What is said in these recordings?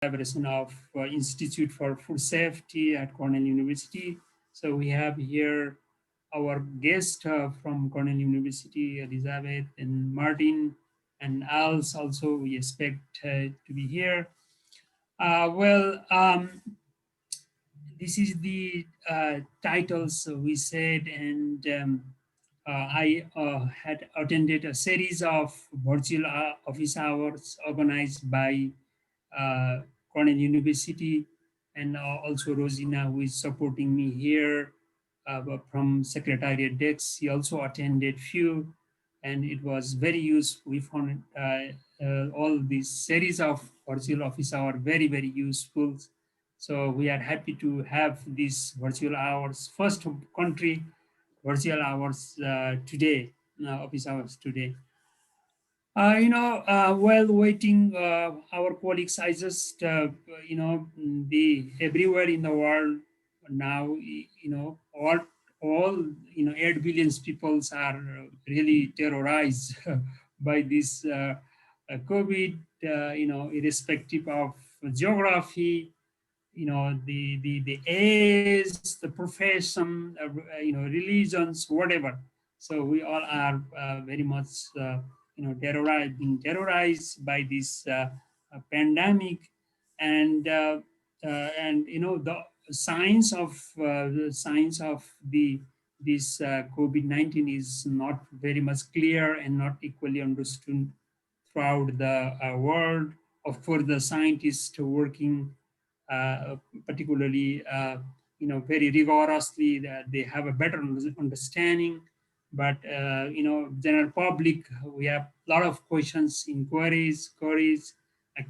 collaboration of Institute for Food Safety at Cornell University. So we have here our guest from Cornell University, Elizabeth and Martin, and Als also we expect to be here. This is the titles we said, and I had attended a series of virtual office hours organized by Cornell University, and also Rosina, who is supporting me here from Secretariat Dex. She also attended few, and it was very useful. We found all these series of virtual office hour very, very useful. So we are happy to have these virtual hours, first country virtual hours today, office hours today. While waiting, our colleagues, I just, the everywhere in the world now, all 8 billion people are really terrorized by this COVID, irrespective of geography, the age, the profession, religions, whatever. So we all are very much being terrorized by this pandemic, and the signs of the this COVID-19 is not very much clear and not equally understood throughout the world. Of course, the scientists working particularly, very rigorously, that they have a better understanding. But, general public, we have a lot of questions, inquiries, queries,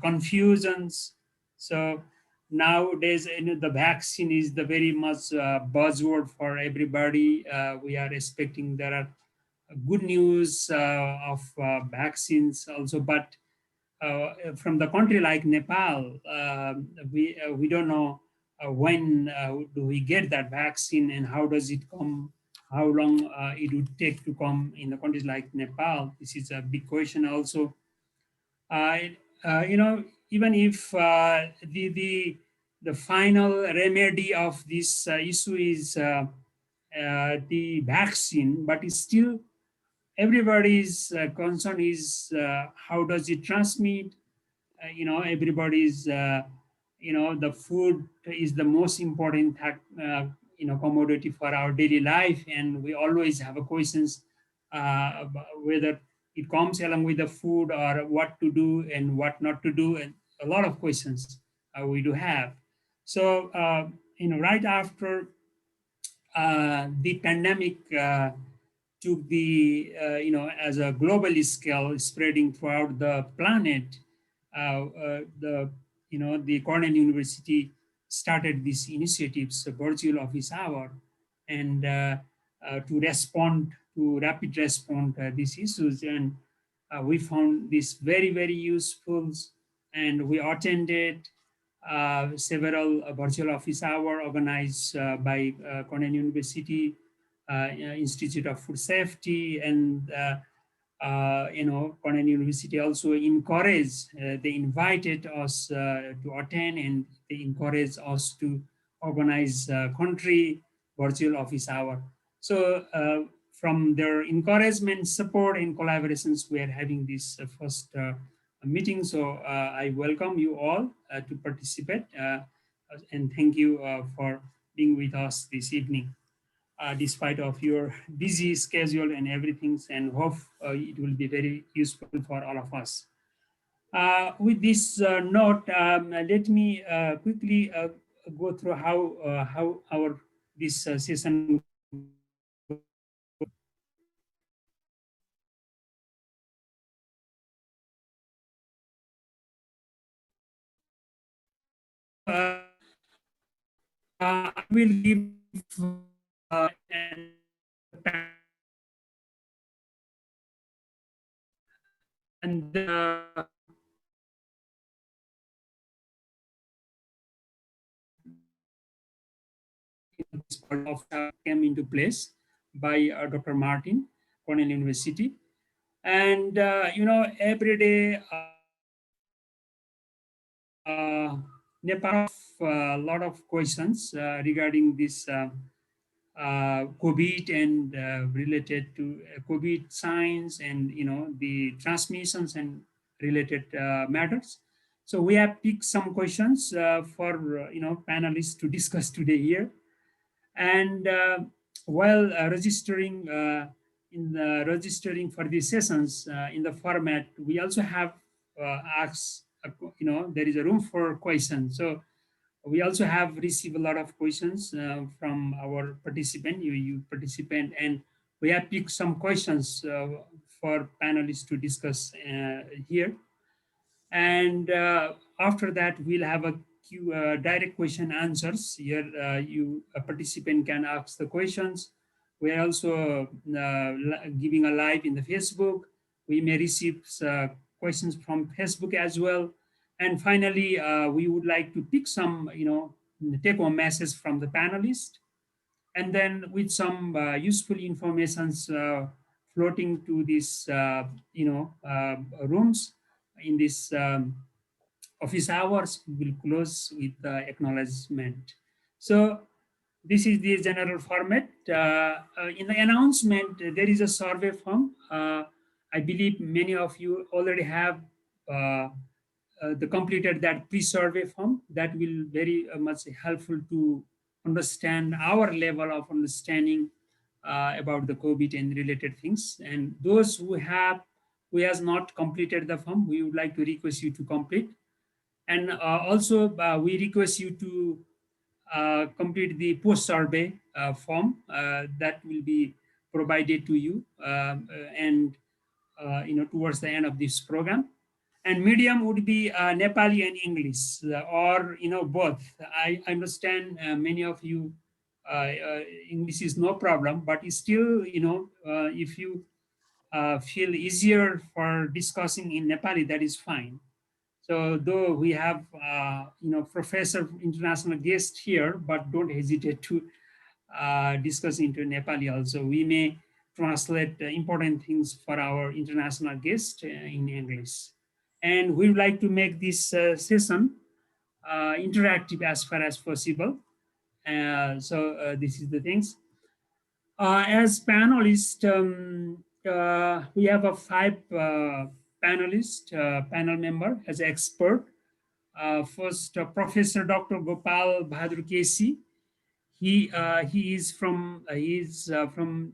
confusions. So nowadays, the vaccine is the very much buzzword for everybody. We are expecting there are good news of vaccines also, but from the country like Nepal, we don't know when do we get that vaccine and how does it come, how long it would take to come in the countries like Nepal. This is a big question also. Uh, Even if the final remedy of this issue is the vaccine, but it's still everybody's concern is how does it transmit. Everybody's the food is the most important commodity for our daily life, and we always have a questions about whether it comes along with the food or what to do and what not to do, and a lot of questions we do have. So right after the pandemic took the, as a global scale spreading throughout the planet, the Cornell University started these initiatives, virtual office hour, and to respond to rapid respond these issues. And we found this very, very useful, and we attended several virtual office hour organized by Cornell University, Institute of Food Safety, and Cornell University also encouraged, they invited us to attend, and they encouraged us to organize country virtual office hour. So from their encouragement, support, and collaborations, we are having this first meeting. So I welcome you all to participate, and thank you for being with us this evening. Despite of your busy schedule and everything, and hope it will be very useful for all of us. With this note, let me quickly go through how our this session I will give and this came into place by Dr. Martin, Cornell University. And, every day Nepal of a lot of questions regarding this COVID and related to COVID signs and the transmissions and related matters. So we have picked some questions for panelists to discuss today here. And while registering for these sessions in the format, we also have asked, there is a room for questions. So we also have received a lot of questions from our participant, you participant, and we have picked some questions for panelists to discuss here. And after that, we'll have a direct question answers. Here, you a participant can ask the questions. We are also giving a live in the Facebook. We may receive questions from Facebook as well. And finally, we would like to pick some, take home message from the panelists, and then with some useful informations floating to these, rooms in this office hours, we will close with acknowledgement. So this is the general format. In the announcement, there is a survey form. I believe many of you already have the completed that pre-survey form. That will very much helpful to understand our level of understanding about the COVID and related things. And those who has not completed the form, we would like to request you to complete. And also, we request you to complete the post-survey form that will be provided to you and towards the end of this program. And medium would be Nepali and English, or both. I understand many of you English is no problem, but it's still if you feel easier for discussing in Nepali, that is fine. So though we have, professor international guest here, but don't hesitate to discuss into Nepali also. We may translate important things for our international guest in English. And we would like to make this session interactive as far as possible. So this is the things. As panelists, we have a 5 panel member as expert. First, Professor Dr. Gopal Bahadur Kesi. He is from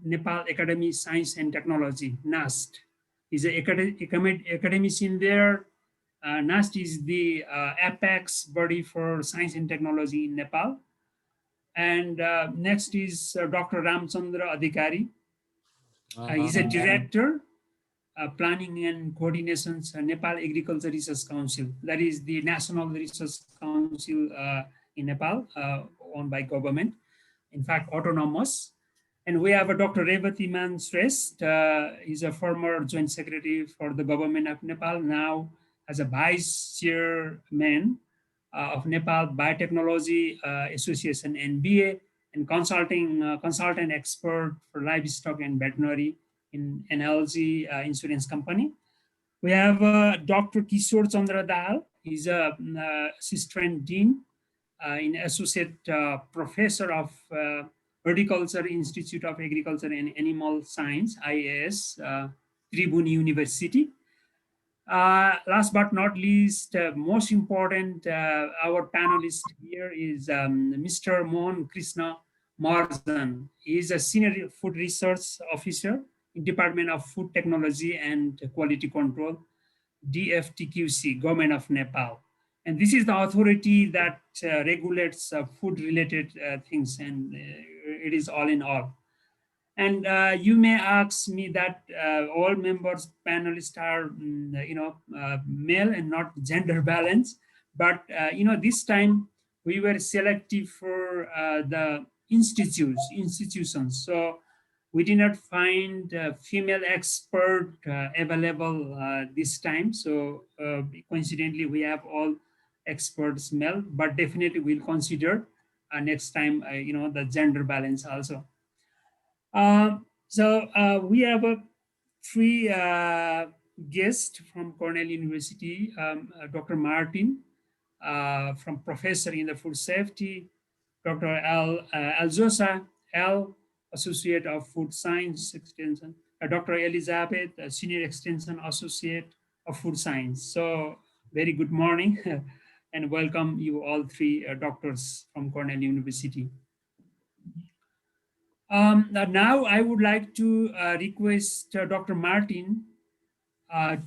Nepal Academy Science and Technology, NAST. He's an academician there. NAST is the apex body for science and technology in Nepal. And next is Dr. Ramchandra Adhikari. He's a director, planning and coordinations, Nepal Agriculture Research Council. That is the National Research Council in Nepal, owned by government, in fact, autonomous. And we have a Dr. Revati Man Shrest. He's a former joint secretary for the government of Nepal, now as a vice chairman of Nepal Biotechnology Association, NBA, and consultant expert for livestock and veterinary in NLG insurance company. We have Dr. Kishore Chandra Dal. He's a assistant dean in associate professor of Horticulture Institute of Agriculture and Animal Science, IAS, Tribhuvan University. Last but not least, most important, our panelist here is Mr. Mohan Krishna Marzan. He is a senior food research officer in Department of Food Technology and Quality Control, DFTQC, Government of Nepal. And this is the authority that regulates food-related things, and it is all in all. And you may ask me that all members, panelists are, male and not gender balance. But, this time we were selective for the institutions. So we did not find a female expert available this time. So coincidentally, we have all experts male, but definitely we'll consider next time, the gender balance also. So we have a 3 guests from Cornell University, Dr. Martin, from professor in the food safety, Dr. Alzosa L, Associate of Food Science Extension, Dr. Elizabeth, Senior Extension Associate of Food Science. So very good morning and welcome you all three doctors from Cornell University. Now I would like to request Dr. Martin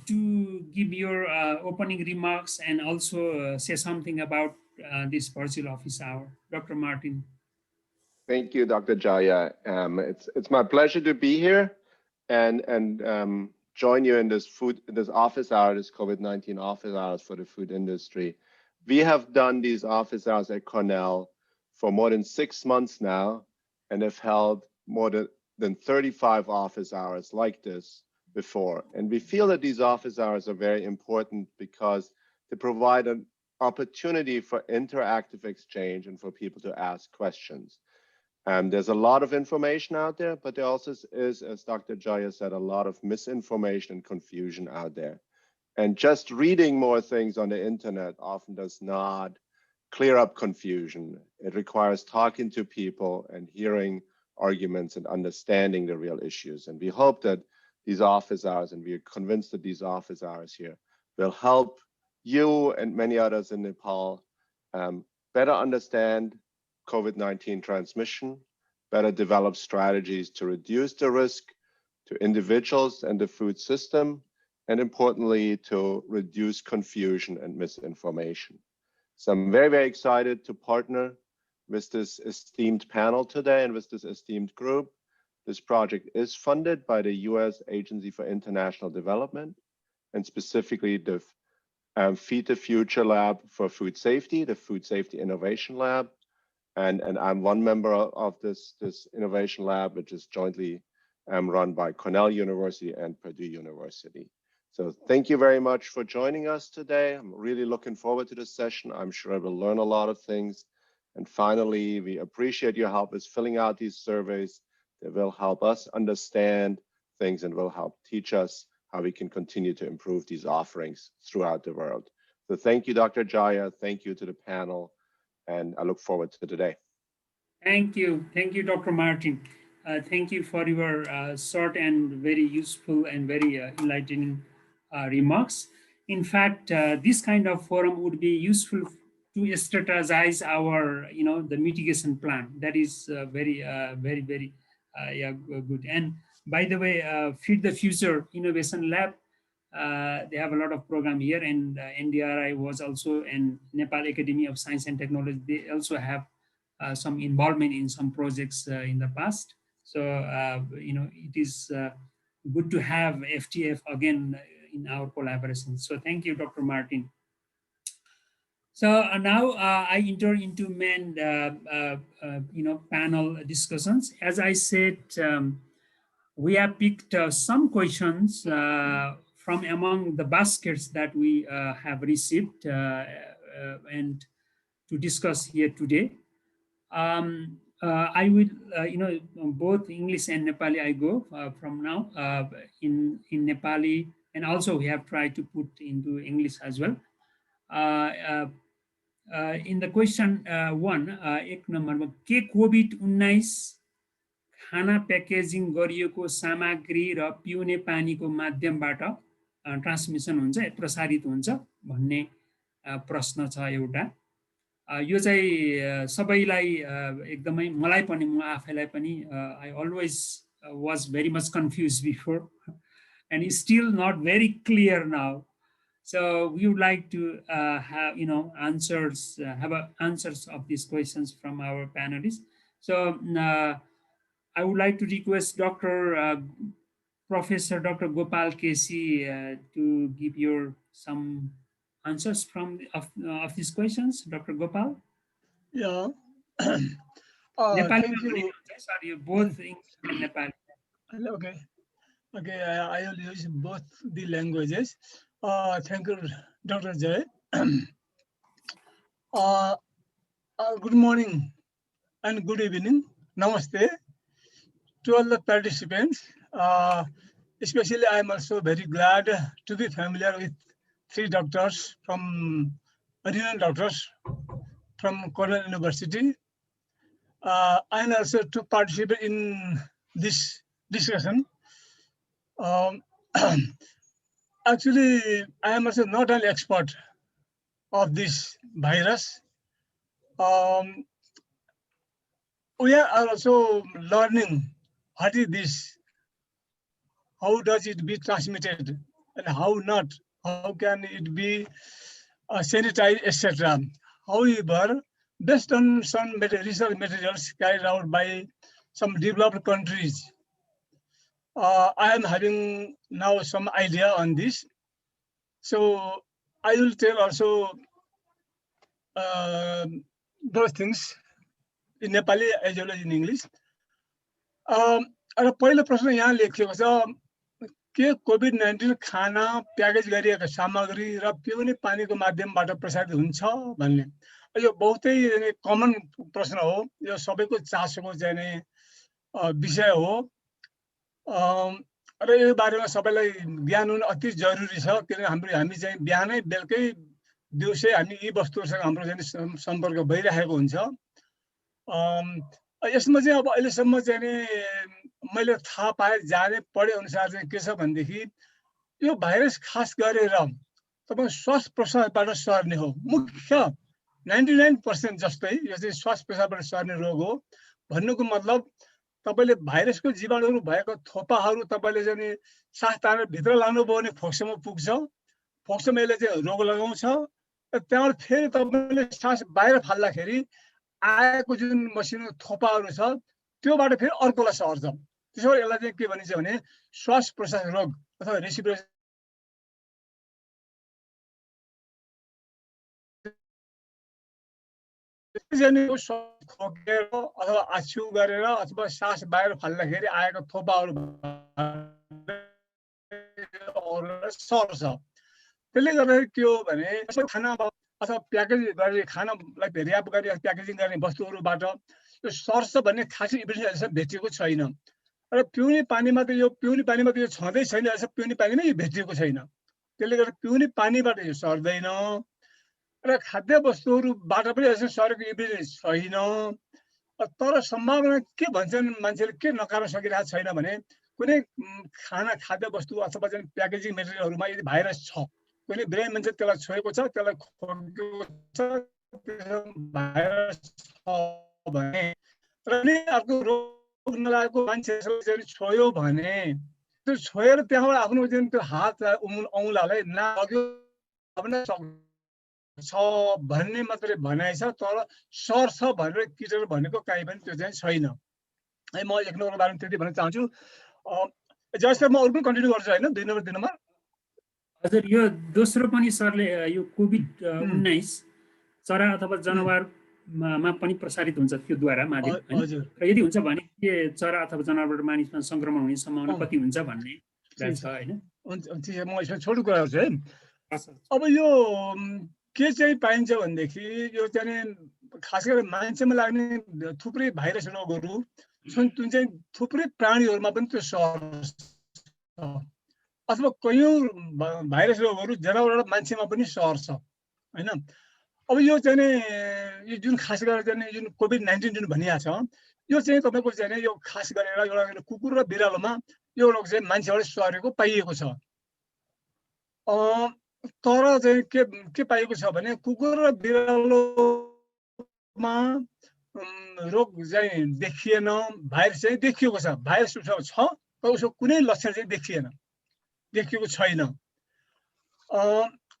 to give your opening remarks and also say something about this virtual office hour. Dr. Martin. Thank you, Dr. Jaya. It's my pleasure to be here and join you in this office hour, this COVID-19 office hours for the food industry. We have done these office hours at Cornell for more than 6 months now and have held more than 35 office hours like this before. And we feel that these office hours are very important because they provide an opportunity for interactive exchange and for people to ask questions. There's a lot of information out there, but there also is, as Dr. Jaya said, a lot of misinformation and confusion out there. And just reading more things on the internet often does not clear up confusion. It requires talking to people and hearing arguments and understanding the real issues. And we hope that these office hours, and we are convinced that these office hours here will help you and many others in Nepal better understand COVID-19 transmission, better develop strategies to reduce the risk to individuals and the food system, and importantly, to reduce confusion and misinformation. So I'm very, very excited to partner with this esteemed panel today and with this esteemed group. This project is funded by the US Agency for International Development, and specifically the Feed the Future Lab for Food Safety, the Food Safety Innovation Lab. And I'm one member of this innovation lab, which is jointly run by Cornell University and Purdue University. So thank you very much for joining us today. I'm really looking forward to this session. I'm sure I will learn a lot of things. And finally, we appreciate your help with filling out these surveys. They will help us understand things and will help teach us how we can continue to improve these offerings throughout the world. So thank you, Dr. Jaya. Thank you to the panel. And I look forward to today. Thank you, Dr. Martin. Thank you for your short and very useful and very enlightening remarks. In fact, this kind of forum would be useful to strategize our, the mitigation plan. That is very, very yeah, good. And by the way, Feed the Future Innovation Lab, they have a lot of program here, and NDRI was also, and Nepal Academy of Science and Technology, they also have some involvement in some projects in the past. So, it is good to have FTF again in our collaboration. So thank you, Dr. Martin. So now I enter into main, panel discussions. As I said, we have picked some questions from among the baskets that we have received and to discuss here today. I will, both English and Nepali I go from now in Nepali, and also we have tried to put into English as well. In the question one, एक नम्बरमा के COVID-19 खाना packaging गरिएको सामग्री र पिउने पानीको माध्यमबाट transmission हुन्छ, प्रसारित हुन्छ भन्ने प्रश्न छ एउटा। यो चाहिँ सबैलाई एकदमै मलाई पनि, म आफैलाई पनि, I always was very much confused before and it's still not very clear now. So we would like to have, answers, answers of these questions from our panelists. So I would like to request Professor Dr. Gopal Kesi to give your some answers from of these questions. Dr. Gopal? Yeah. Nepali, thank you. Sorry, both English and Nepali. Okay. Okay, I will use both the languages. Thank you, Dr. Jay. Good morning and good evening. Namaste to all the participants. Especially, I am also very glad to be familiar with three doctors from renowned doctors from Cornell University. And also to participate in this discussion. Actually, I am also not an expert of this virus. We are also learning what is this, how does it be transmitted, and how not, how can it be sanitized, etc. However, based on some research materials carried out by some developed countries, I am having now some idea on this. So I will tell also those things in Nepali as well as in English. र पहिलो प्रश्न यहाँ लेखिएको छ के COVID-19 खाना package गरिएका सामग्री र पिउने पानीको माध्यमबाट प्रसारित हुन्छ भन्ने। यो बहुतै कमन प्रश्न हो, यो सबैको चासोको चाहिँ विषय हो र यो बारेमा सबैलाई ज्ञान हुनु अति जरुरी छ किनकि हामी चाहिँ बिहानै बेलुकै दिउँसै हामी यी वस्तुहरुसँग हाम्रो चाहिँ सम्पर्क भइरहेको हुन्छ। यसमा चाहिँ अब अहिलेसम्म चाहिँ मैले थाहा पाए जाने पढे अनुसार चाहिँ के छ भनेदेखि यो भाइरस खास गरेर तपाईको श्वास प्रश्वासबाट सर्ने हो। मुख्य 99% जस्तै यो चाहिँ श्वास प्रश्वासबाट सर्ने रोग हो। भन्नुको मतलब तपाईले भाइरसको जीवाणुहरु भएको थोपाहरु तपाईले चाहिँ सास तानेर भित्र लानुभयो भने फोक्सोमा पुग्छ, फोक्सोमा यसले चाहिँ रोग लगाउँछ। त्यहाँबाट फेरि तपाईले सास बाहिर फाल्दाखेरि आएको जुन मसिनो थोपाहरु छ त्योबाट फेरि अर्कोलाई सर्छ। त्यसैले यसलाई चाहिँ के भनिन्छ भने श्वास प्रश्वास रोग अथवा रेस्पिरेटरी खोकेर अथवा आछ्यु गरेर अथवा सास बाहिर फाल्दाखेरि आएको थोपाहरु सर्छ। त्यसले गर्दाखेरि के हो भने खाना अथवा प्याकेज गरी खानालाई र्याप गरी प्याकेजिङ गर्ने वस्तुहरुबाट यो सर्छ भन्ने खासै एभिडेन्स अहिलेसम्म भेटिएको छैन। र पिउने पानीमा त यो छँदै छैन, अहिलेसम्म पिउने पानीमा यो भेटिएको छैन। त्यसले गर्दा पिउने पानीबाट यो सर्दैन र खाद्य वस्तुहरुबाट पनि अहिलेसम्म सरेको एभिडेन्स छैन। तर सम्भावना के भन्छन् मान्छेले के नकार्न सकिरहेको छैन भने कुनै खाद्य वस्तु अथवा चाहिँ प्याकेजिङ मेटेरियलहरुमा यदि भाइरस छ, कुनै बिरामी मान्छे त्यसलाई छोएको छ, त्यसलाई खोकेको छ, भाइरस छ भने र नि अर्को रोग नलागेको मान्छेले चाहिँ छोयो भने त्यो छोएर त्यहाँबाट आफ्नो जुन त्यो हात औँलालाई नाग्यो भने छ भन्ने मात्रै भनाइ छ, तर सर्छ भनेर किटेर भनेको काहीँ पनि त्यो चाहिँ छैन। है म एक नम्बरको बारेमा त्यति भन्न चाहन्छु। जस्तै म अरु पनि कन्टिन्यू गर्छु हैन 2 नम्बर। हजुर, यो दोस्रो पनि सरले यो कोभिड-19 चरा अथवा जनावरमा पनि प्रसारित हुन्छ त्यो द्वारा माध्यम हैन। र यदि हुन्छ भने के चरा अथवा जनावरबाट मानिसमा संक्रमण हुने सम्भावना कति हुन्छ भन्ने कुरा छ हैन। हुन्छ, म यसमा छोटो कुरा गर्छु है। अब यो के चाहिँ पाइन्छ भनेदेखि यो चाहिँ खास गरी मान्छेमा लाग्ने थुप्रै भाइरस रोगहरु जुन चाहिँ थुप्रै प्राणीहरुमा पनि त्यो सर्छ अथवा कयौं भाइरस रोगहरु जनावरबाट मान्छेमा पनि सर्छ हैन। अब यो चाहिँ यो जुन खास गरेर चाहिँ जुन कोभिड-19 जुन भनिया छ यो चाहिँ तपाईको चाहिँ यो खास गरेर एउटा कुकुर र बिरालोमा यो रोग चाहिँ मान्छेबाट सरेको पाइएको छ। तर चाहिँ के पाइएको छ भने कुकुर र बिरालोमा रोग चाहिँ देखिएन, भाइरस चाहिँ देखिएको छ, भाइरस छ तर उसको कुनै लक्षण चाहिँ देखिएको छैन।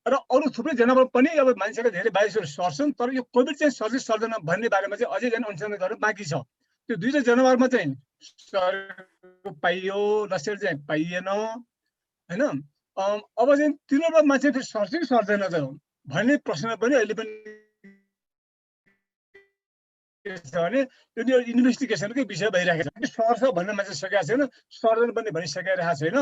र अरु थुप्रै जनावर पनि अब मान्छेका धेरै भाइरसहरु सर्छन्, तर यो कोभिड चाहिँ सर्छ सर्दैन भन्ने बारेमा चाहिँ अझै चाहिँ अनुसन्धान गर्न बाँकी छ। त्यो दुईटा जनावरमा चाहिँ सरेको पाइयो, लक्षण चाहिँ पाइएन हैन। अब चाहिँ तिनीहरुमा मान्छे फेरि सर्छ कि सर्दैन त भन्ने प्रश्न पनि अहिले पनि छ भने यो इन्भेस्टिगेसनकै विषय भइरहेको छ। सर्छ भन्ने मान्छे सकेको छैन, सर्दैन पनि भनिसकिरहेको छैन।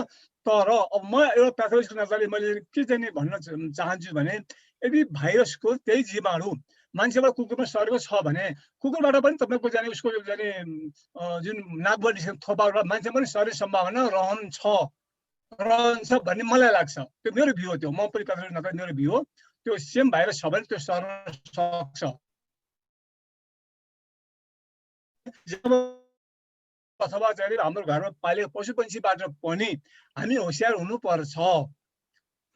तर अब म एउटा प्याथोलोजिस्ट नजरले मैले के चाहिँ भन्न चाहन्छु भने यदि भाइरसको त्यही जीवाणु मान्छेबाट कुकुरमा सरेको छ भने कुकुरबाट पनि तपाईको जाने उसको जाने जुन नाकबाट निस्केको थोपाबाट मान्छेमा पनि सर्ने सम्भावना रहन्छ भन्ने मलाई लाग्छ। त्यो मेरो भ्यू हो, त्यो म पनि प्याथोलोजिस्ट नजरले मेरो भ्यू हो। त्यो सेम भाइरस छ भने त्यो सर्न सक्छ। जब अथवा चाहिँ हाम्रो घरमा पालेको पशुपक्षीबाट पनि हामी होसियार हुनुपर्छ।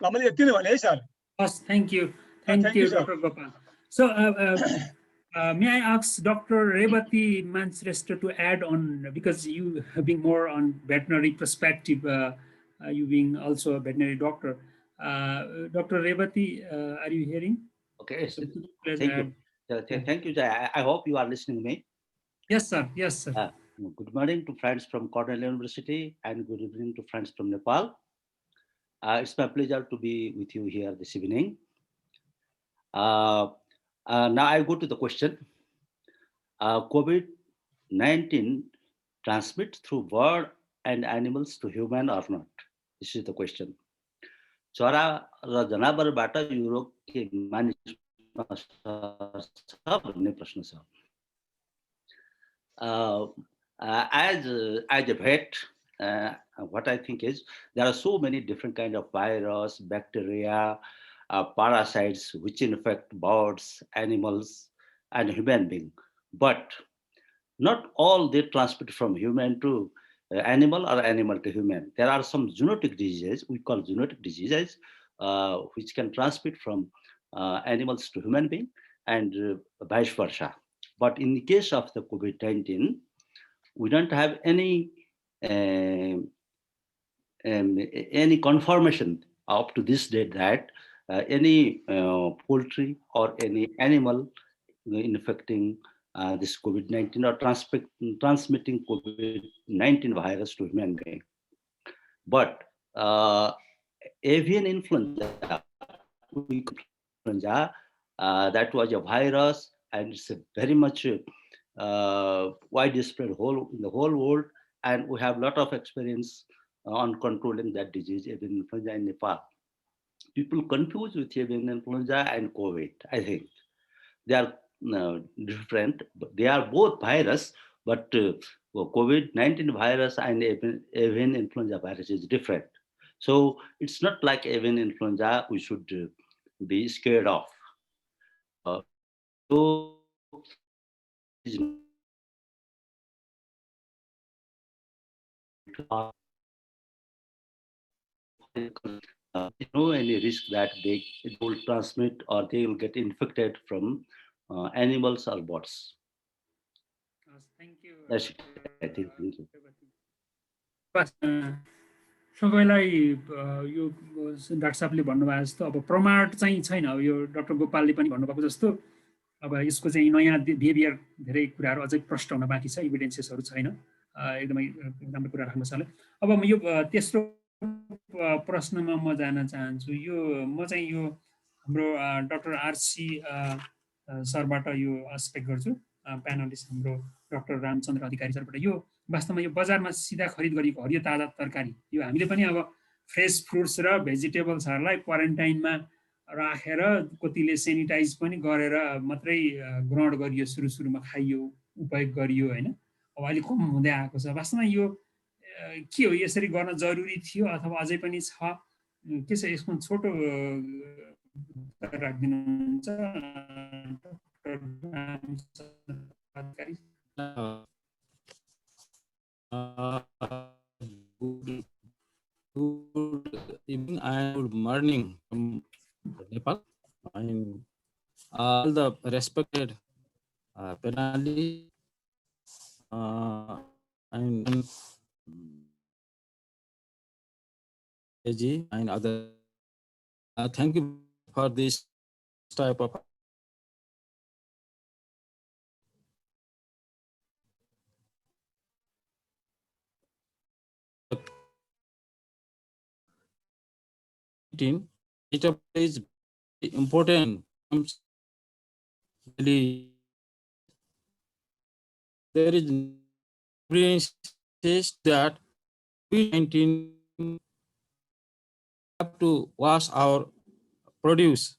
ल मैले यति नै भने है sir. Yes, thank you. Thank Thank you, you, sir. Dr. Gopal. So, may I ask Dr. Revati Mansrestha to add on, because you have been more on veterinary perspective, you being also a veterinary doctor. Dr. Revati, are you hearing? Okay, So, please thank add. you. Thank you, Jai. I hope you are listening to me. Yes, sir. Yes, sir. Good morning to friends from Cornell University and good evening to friends from Nepal. It's my pleasure to be with you here this evening. Now I go to the question. COVID-19 transmits through bird and animals to human or not? This is the question. चरा र जनावरबाट यो रोग के मानिसमा सर्छ भन्ने प्रश्न छ। As a vet, what I think is there are so many different kinds of virus, bacteria, parasites which infect birds, animals, and human beings. But not all they transmit from human to animal or animal to human. There are some zoonotic diseases, we call zoonotic diseases, which can transmit from animals to human being and vice versa. But in the case of the COVID-19, we don't have any confirmation up to this date that any poultry or any animal infecting this COVID-19 or transmitting COVID-19 virus to human being. But avian influenza, that was a virus and it's a very much widespread in the whole world, and we have a lot of experience on controlling that disease, avian influenza in Nepal. People confuse with avian influenza and COVID. I think they are different, but they are both virus, but COVID-19 virus and avian influenza virus is different. So it's not like avian influenza we should be scared of. So no any risk that they will transmit or they will get infected from animals or birds. Thank you. That's it, I think. Thank you. सबैलाई यो doctor साहबले भन्नुभएको जस्तो अब प्रमाण चाहिँ छैन। अब यो doctor गोपालले पनि भन्नुभएको जस्तो अब यसको चाहिँ नयाँ बिहेभियर धेरै कुराहरू अझै प्रष्ट हुन बाँकी छ, इभिडेन्सेसहरू छैन। एकदमै राम्रो कुरा राख्नु छ। अब म यो तेस्रो प्रश्नमा म जान चाहन्छु। यो म चाहिँ यो हाम्रो डाक्टर आरसी सरबाट यो एक्सपेक्ट गर्छु, प्यानलिस्ट हाम्रो डाक्टर रामचन्द्र अधिकारी सरबाट। यो वास्तवमा यो बजारमा सिधा खरिद गरिएको हरियो ताजा तरकारी, यो हामीले पनि अब फ्रेस फ्रुट्स र भेजिटेबल्सहरूलाई क्वारेन्टाइनमा राखेर कतिले सेनिटाइज पनि गरेर मात्रै ग्रहण गरियो, सुरुमा खाइयो, उपयोग गरियो होइन। अब अहिले कम हुँदै आएको छ। वास्तवमा यो के हो, यसरी गर्न जरुरी थियो अथवा अझै पनि छ? के छ यसमा छोटो राखिदिनुहुन्छ अधिकारी? Good evening and good morning from Nepal. And all the respected panelists and AG and other. Thank you for this type of it is important. Really, there is evidence that COVID-19 have to wash our produce.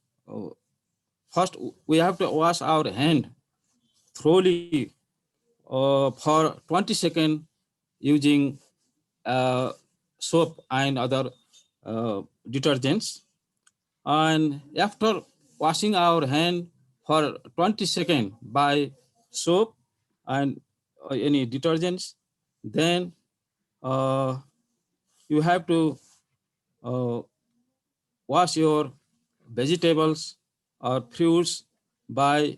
First, we have to wash our hand thoroughly for 20 seconds using soap and other detergents. And after washing our hand for 20 seconds by soap and any detergents. Then you have to wash your vegetables or fruits by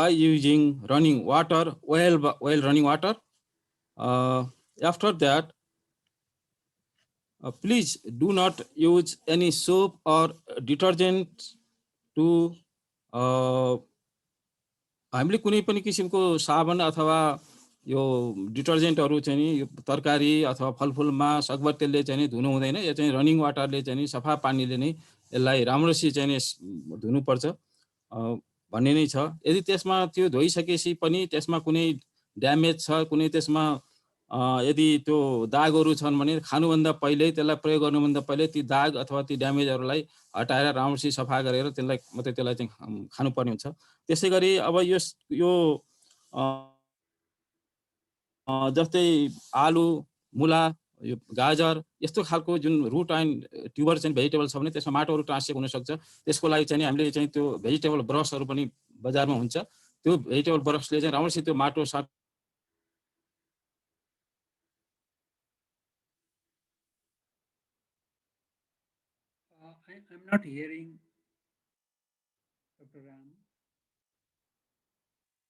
using running water, well running water. After that, please do not use any soap or detergent to हामीले कुनै पनि किसिमको साबुन अथवा यो डिटर्जेन्टहरू चाहिँ नि यो तरकारी अथवा फलफुलमा सकभर त्यसले चाहिँ नि धुनु हुँदैन। यो चाहिँ रनिङ वाटरले चाहिँ नि सफा पानीले नै यसलाई राम्रोसित चाहिँ नि धुनुपर्छ भन्ने नै छ। यदि त्यसमा त्यो धोइसकेपछि पनि त्यसमा कुनै ड्यामेज छ, कुनै त्यसमा यदि त्यो दागहरू छन् भने खानुभन्दा पहिले त्यसलाई प्रयोग गर्नुभन्दा पहिले ती दाग अथवा ती ड्यामेजहरूलाई हटाएर राम्रोसित सफा गरेर त्यसलाई मात्रै त्यसलाई चाहिँ खानुपर्ने हुन्छ। त्यसै गरी अब यो जस्तै आलु, मुला, यो गाजर यस्तो खालको जुन रुट एन्ड ट्युबर चाहिँ भेजिटेबल छ भने त्यसमा माटोहरू टाँसिएको हुनसक्छ। त्यसको लागि चाहिँ हामीले चाहिँ त्यो भेजिटेबल ब्रसहरू पनि बजारमा हुन्छ। त्यो भेजिटेबल ब्रसले चाहिँ राम्रोसित त्यो माटो साफ I'm not hearing Dr. Ram.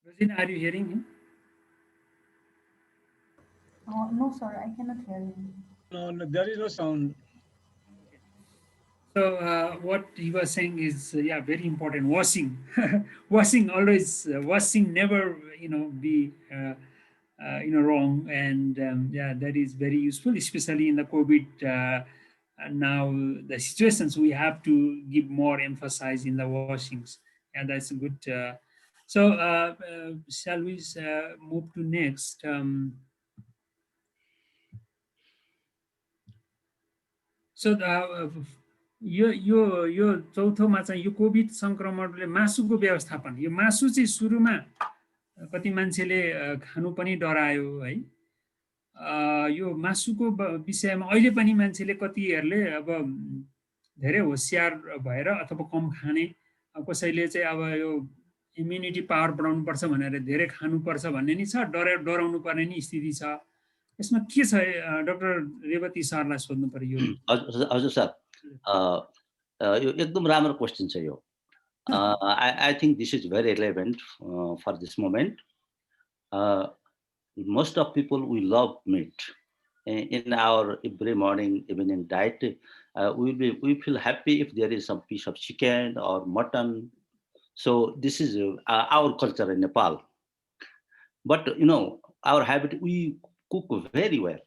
Rosina, are you hearing him? No, sir, I cannot hear him. No, there is no sound. So what he was saying is, yeah, very important. Washing, washing always, washing never, be, wrong. And yeah, that is very useful, especially in the COVID. Now the situations we have to give more emphasis in the washings. And that's a good. So shall we move to next? So यो चौथोमा चाहिँ यो covid संक्रमणले मासुको व्यवस्थापन, यो मासु चाहिँ सुरुमा कति मान्छेले खानु पनि डरायो है। यो मासुको विषयमा अहिले पनि मान्छेले कतिहरूले अब धेरै होशियार भएर अथवा कम खाने, कसैले चाहिँ अब यो इम्युनिटी पावर बढाउनु पर्छ भनेर धेरै खानुपर्छ भन्ने नि छ, डराउनु पर्ने नि स्थिति छ। यसमा के छ डाक्टर रेवती सरलाई सोध्नु पर्यो। हजुर सर, यो एकदम राम्रो क्वेसन छ यो। I think this is very relevant for this moment. Most of people, we love meat. In our every morning, evening diet, we feel happy if there is some piece of chicken or mutton. So this is our culture in Nepal. But our habit, we cook very well.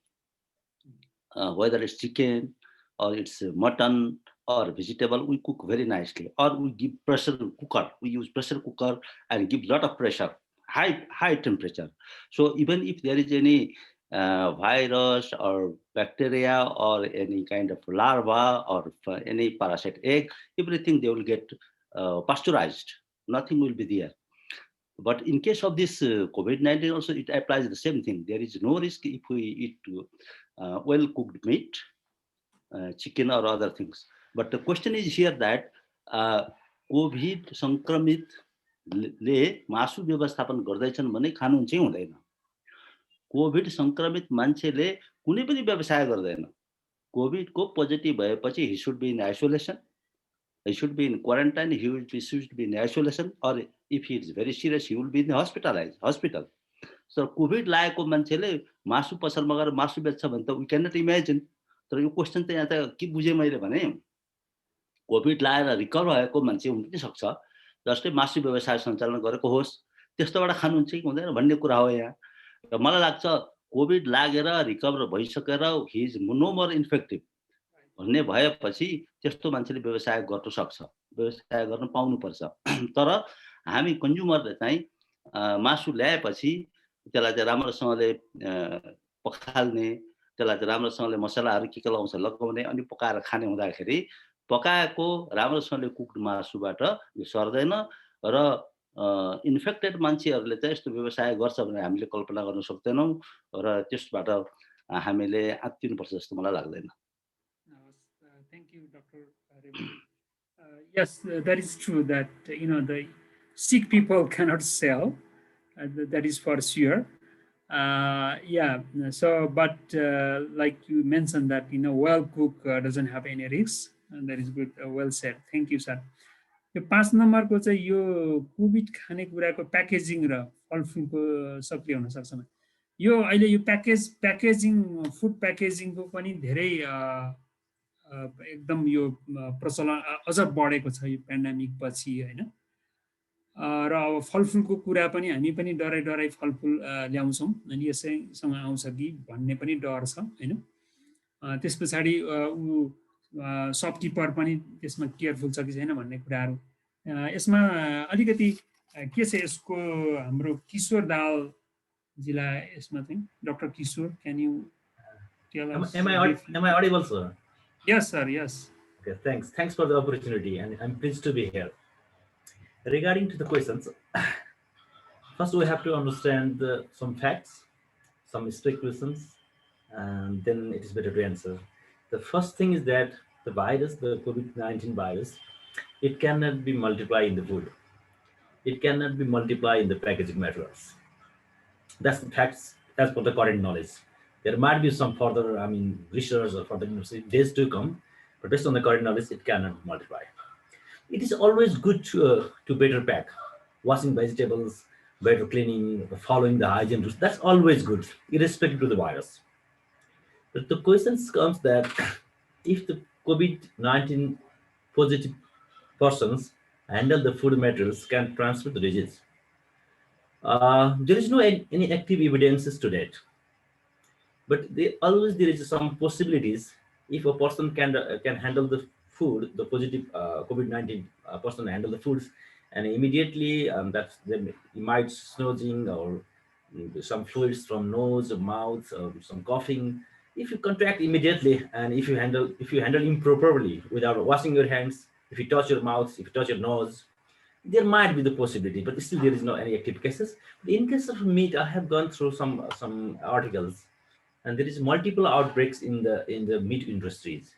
Whether it's chicken or it's mutton or vegetable, we cook very nicely. Or we give pressure cooker. We use pressure cooker and give lot of pressure, high temperature. So even if there is any virus or bacteria or any kind of larva or any parasite egg, everything they will get pasteurized. Nothing will be there. But in case of this COVID-19 also, it applies the same thing. There is no risk if we eat well-cooked meat, chicken or other things. But the question is here that COVID संक्रमित ले मासु व्यवस्थापन गर्दैछन् भने खानु चाहिँ हुँदैन। Covid संक्रमित मान्छेले कुनै पनि व्यवसाय गर्दैन। कोभिड को पोजिटिभ भएपछि he should be in isolation, he should be in quarantine, he should be in isolation, or if he is very serious, he will be in the hospital. So covid लागेको मान्छेले मासु पसलमा गएर मासु बेच्छ भने त we cannot imagine. तर यो क्वेसन चाहिँ यहाँ त के बुझे मैले भने कोभिड लागेर रिकभर भएको मान्छे हुन पनि सक्छ, जसले मासु व्यवसाय सञ्चालन गरेको होस्, त्यस्तोबाट खानुहुन्छ कि हुँदैन भन्ने कुरा हो यहाँ। र मलाई लाग्छ कोभिड लागेर recover भइसकेर he is no more infective भन्ने भएपछि त्यस्तो मान्छेले व्यवसाय गर्न सक्छ, व्यवसाय गर्न पाउनुपर्छ। तर हामी कन्ज्युमरले चाहिँ मासु ल्याएपछि त्यसलाई चाहिँ राम्रोसँगले पखाल्ने, त्यसलाई चाहिँ राम्रोसँगले मसलाहरू के लाउँछ लगाउने अनि पकाएर खाने हुँदाखेरि पकाएको राम्रोसँगले कुक्ड मासुबाट यो सर्दैन र इन्फेक्टेड मान्छेहरूले चाहिँ यस्तो व्यवसाय गर्छ भने हामीले कल्पना गर्न सक्दैनौँ र त्यसबाट हामीले आत्तिनुपर्छ जस्तो मलाई लाग्दैन। Thank you, Dr. Revati. Yes, that is true that, the sick people cannot sell. That is for sure. Yeah, so, but like you mentioned that, well cook doesn't have any risks. And that is good. Well said. Thank you, sir. यो 5 नम्बरको चाहिँ यो covid खानेकुराको packaging र फलफुलको सक्रिय हुन सक्छ। यो अहिले यो packaging food प्याकेजिङको पनि धेरै एकदम यो प्रचलन अझ बढेको छ यो पेन्डेमिक पछि हैन। र अब फलफुलको कुरा पनि हामी पनि डराइ फलफुल ल्याउँछौँ अनि यसैसँग आउँछ कि भन्ने पनि डर छ हैन। त्यस पछाडि ऊ शपकिपर पनि त्यसमा केयरफुल छ कि छैन भन्ने कुराहरू यसमा अलिकति के छ यसको हाम्रो किशोर दालजीलाई यसमा चाहिँ doctor Kishor can you tell us? Am I audible, sir? Yes, sir. Yes. Okay, thanks for the opportunity, and I'm pleased to be here. Regarding to the questions, first we have to understand some facts, some speculations, and then it is better to answer. The first thing is that the virus, the COVID-19 virus, it cannot be multiplied in the food. It cannot be multiplied in the packaging materials. That's the facts as per the current knowledge. There might be some further, research or further days to come, but based on the current knowledge, it cannot multiply. It is always good to better pack, washing vegetables, better cleaning, following the hygiene rules. That's always good, irrespective of the virus. But the question comes that if the COVID-19 positive persons handle the food materials can transmit the disease. There is no any active evidences to that. But there is some possibilities if a person can handle the food, the positive COVID-19 person handle the foods, and immediately he might sneezing or some fluids from nose or mouth or some coughing. If you contract immediately and if you handle improperly without washing your hands, if you touch your mouth, if you touch your nose, there might be the possibility, but still there is no any active cases. In case of meat, I have gone through some articles, and there is multiple outbreaks in the meat industries,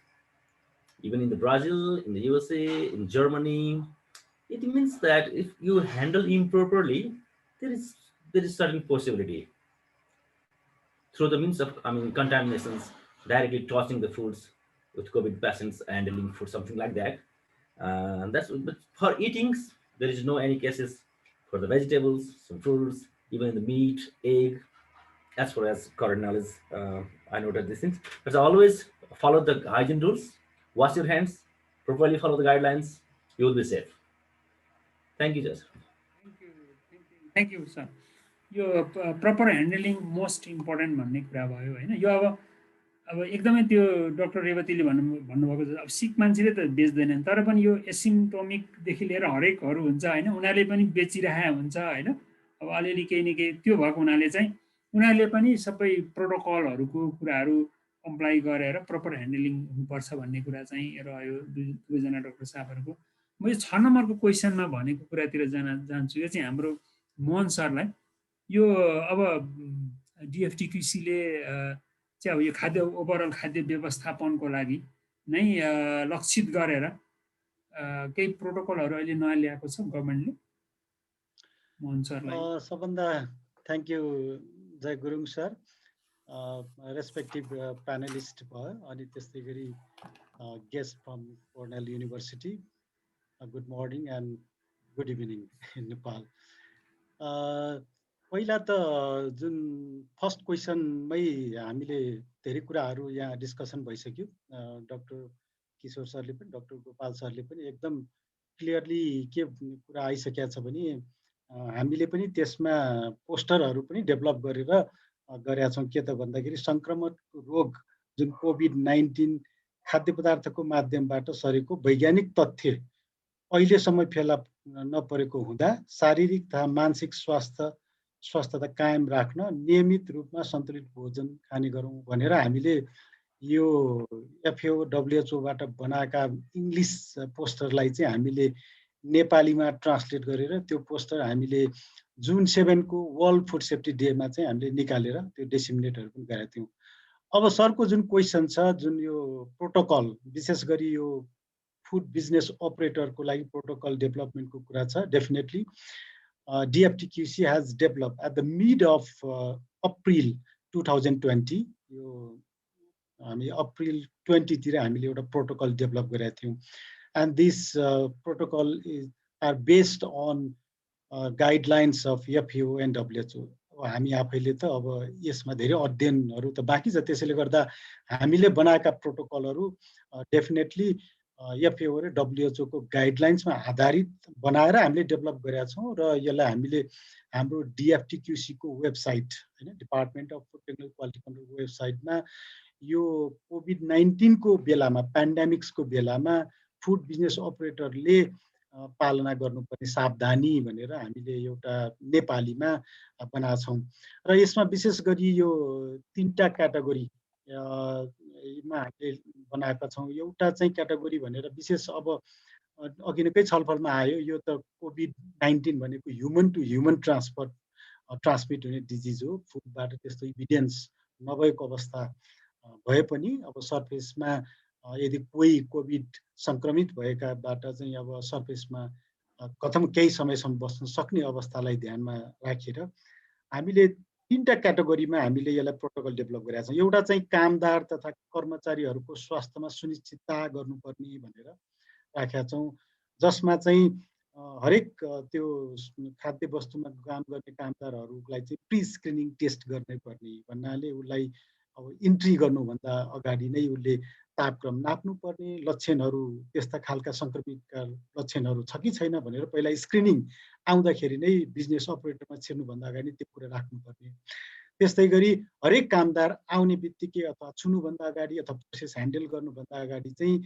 even in the Brazil, in the USA, in Germany. It means that if you handle improperly, there is certain possibility through the means of contaminations, directly touching the foods with COVID patients, handling food, something like that. But for eatings, there is no any cases for the vegetables, some fruits, even in the meat, egg. As far as current knowledge, I noted these things. But always follow the hygiene rules, wash your hands, properly follow the guidelines, you will be safe. Thank you, Joseph. Thank you, sir. Yo proper handling most important भन्ने कुरा भयो होइन। यो अब एकदमै त्यो doctor रेवतीले भन्नुभएको अब सिक मान्छेले त बेच्दैनन्, तर पनि यो एसिम्टोमिकदेखि लिएर हरेकहरू हुन्छ होइन, उनीहरूले पनि बेचिरहेको हुन्छ होइन। अब अलिअलि केही न केही त्यो भएको हुनाले चाहिँ उनीहरूले पनि सबै प्रोटोकलहरूको कुराहरू कम्प्लाई गरेर प्रपर ह्यान्डलिङ हुनुपर्छ भन्ने कुरा चाहिँ रह्यो दुईजना डाक्टर साहबहरूको। म यो 6 नम्बरको क्वेसनमा भनेको कुरातिर जान्छु। यो चाहिँ हाम्रो मोहन सरलाई। यो अब डिएफटिक्युसीले चाहिँ अब यो खाद्य ओभरअल खाद्य व्यवस्थापनको लागि नै लक्षित गरेर केही प्रोटोकलहरू अहिले नयाँ ल्याएको छ गभर्मेन्टले। मोहन सरलाई सबभन्दा थ्याङ्क यू जय गुरुङ सर, रेस्पेक्टिभ प्यानलिस्ट भयो, अनि त्यस्तै गरी guest from Cornell university, good morning and good evening in Nepal. पहिला त जुन फर्स्ट क्वेसनमै हामीले धेरै कुराहरू यहाँ डिस्कसन भइसक्यो। डाक्टर किशोर सरले पनि डाक्टर गोपाल सरले पनि एकदम क्लियरली के कुरा आइसकेको छ भने हामीले पनि त्यसमा पोस्टरहरू पनि डेभलप गरेका छौँ। के त भन्दाखेरि सङ्क्रमण रोग जुन कोभिड-19 खाद्य पदार्थको माध्यमबाट सरेको वैज्ञानिक तथ्य अहिलेसम्म फेला नपरेको हुँदा शारीरिक तथा मानसिक स्वास्थ्यता कायम राख्न नियमित रूपमा सन्तुलित भोजन खाने गरौँ भनेर हामीले यो एफएओ डब्ल्युएचओबाट बनाएका इङ्ग्लिस पोस्टरलाई चाहिँ हामीले नेपालीमा ट्रान्सलेट गरेर त्यो पोस्टर हामीले जुन 7 को वर्ल्ड फुड सेफ्टी डेमा चाहिँ हामीले निकालेर त्यो डिसिमिनेटहरू पनि गरेका थियौँ। अब सरको जुन क्वेसन छ, जुन यो प्रोटोकल विशेष गरी यो फुड बिजनेस अपरेटरको लागि प्रोटोकल डेभलपमेन्टको कुरा छ definitely DFTQC has developed at the mid of April 2020 यो हामी अप्रिल 20 तिर हामीले एउटा प्रोटोकल डेभलप गरेका थियौं and this protocol are based on guidelines of FAO and WHO हामी आफैले त अब यसमा धेरै अध्ययनहरू त बाँकी छ त्यसैले गर्दा हामीले बनाएका प्रोटोकलहरू डेफिनेटली FAO र WHO को गाइडलाइन्समा आधारित बनाएर हामीले डेभलप गरेका छौं र यसलाई हामीले हाम्रो DFTQC को वेबसाइट हैन department of food technology quality control वेबसाइटमा यो COVID-19 को बेलामा पेन्डेमिक्स को बेलामा फुड बिजनेस अपरेटरले पालना गर्नुपर्ने सावधानी भनेर हामीले एउटा नेपालीमा बनाएको छौं र यसमा विशेष गरी यो तीनटा क्याटेगोरी मा हामीले बनाएका छौं एउटा चाहिँ क्याटेगोरी भनेर विशेष अब अघि नै छलफलमा आयो यो त COVID-19 भनेको ह्युमन टु ह्युमन ट्रान्समिट हुने डिजिज हो फुडबाट त्यस्तो इभिडेन्स नभएको अवस्था भए पनि अब सर्फेसमा यदि कोही कोभिड संक्रमित भएकाबाट चाहिँ अब सर्फेसमा कथम केही समयसम्म बस्न सक्ने अवस्थालाई ध्यानमा राखेर हामीले तीनटा क्याटेगोरीमा हामीले यसलाई प्रोटोकल डेभलप गरेका छौं एउटा चाहिँ कामदार तथा कर्मचारीहरूको स्वास्थ्यमा सुनिश्चितता गर्नुपर्ने भनेर राखेका छौं जसमा चाहिँ हरेक त्यो खाद्य वस्तुमा काम गर्ने कामदारहरूलाई चाहिँ प्री स्क्रिनिङ टेस्ट गर्ने पर्ने भन्नाले उसलाई अब इन्ट्री गर्नुभन्दा अगाडि नै उसले तापक्रम नाप्नुपर्ने लक्षणहरू त्यस्ता खालका संक्रमितका लक्षणहरू छ कि छैन भनेर पहिला स्क्रिनिङ आउँदाखेरि नै बिजनेस अपरेटरमा छिर्नुभन्दा अगाडि त्यो कुरा राख्नुपर्ने त्यस्तै गरी हरेक कामदार आउने बित्तिकै अथवा छुनुभन्दा अगाडि अथवा प्रोसेस ह्यान्डल गर्नुभन्दा अगाडि चाहिँ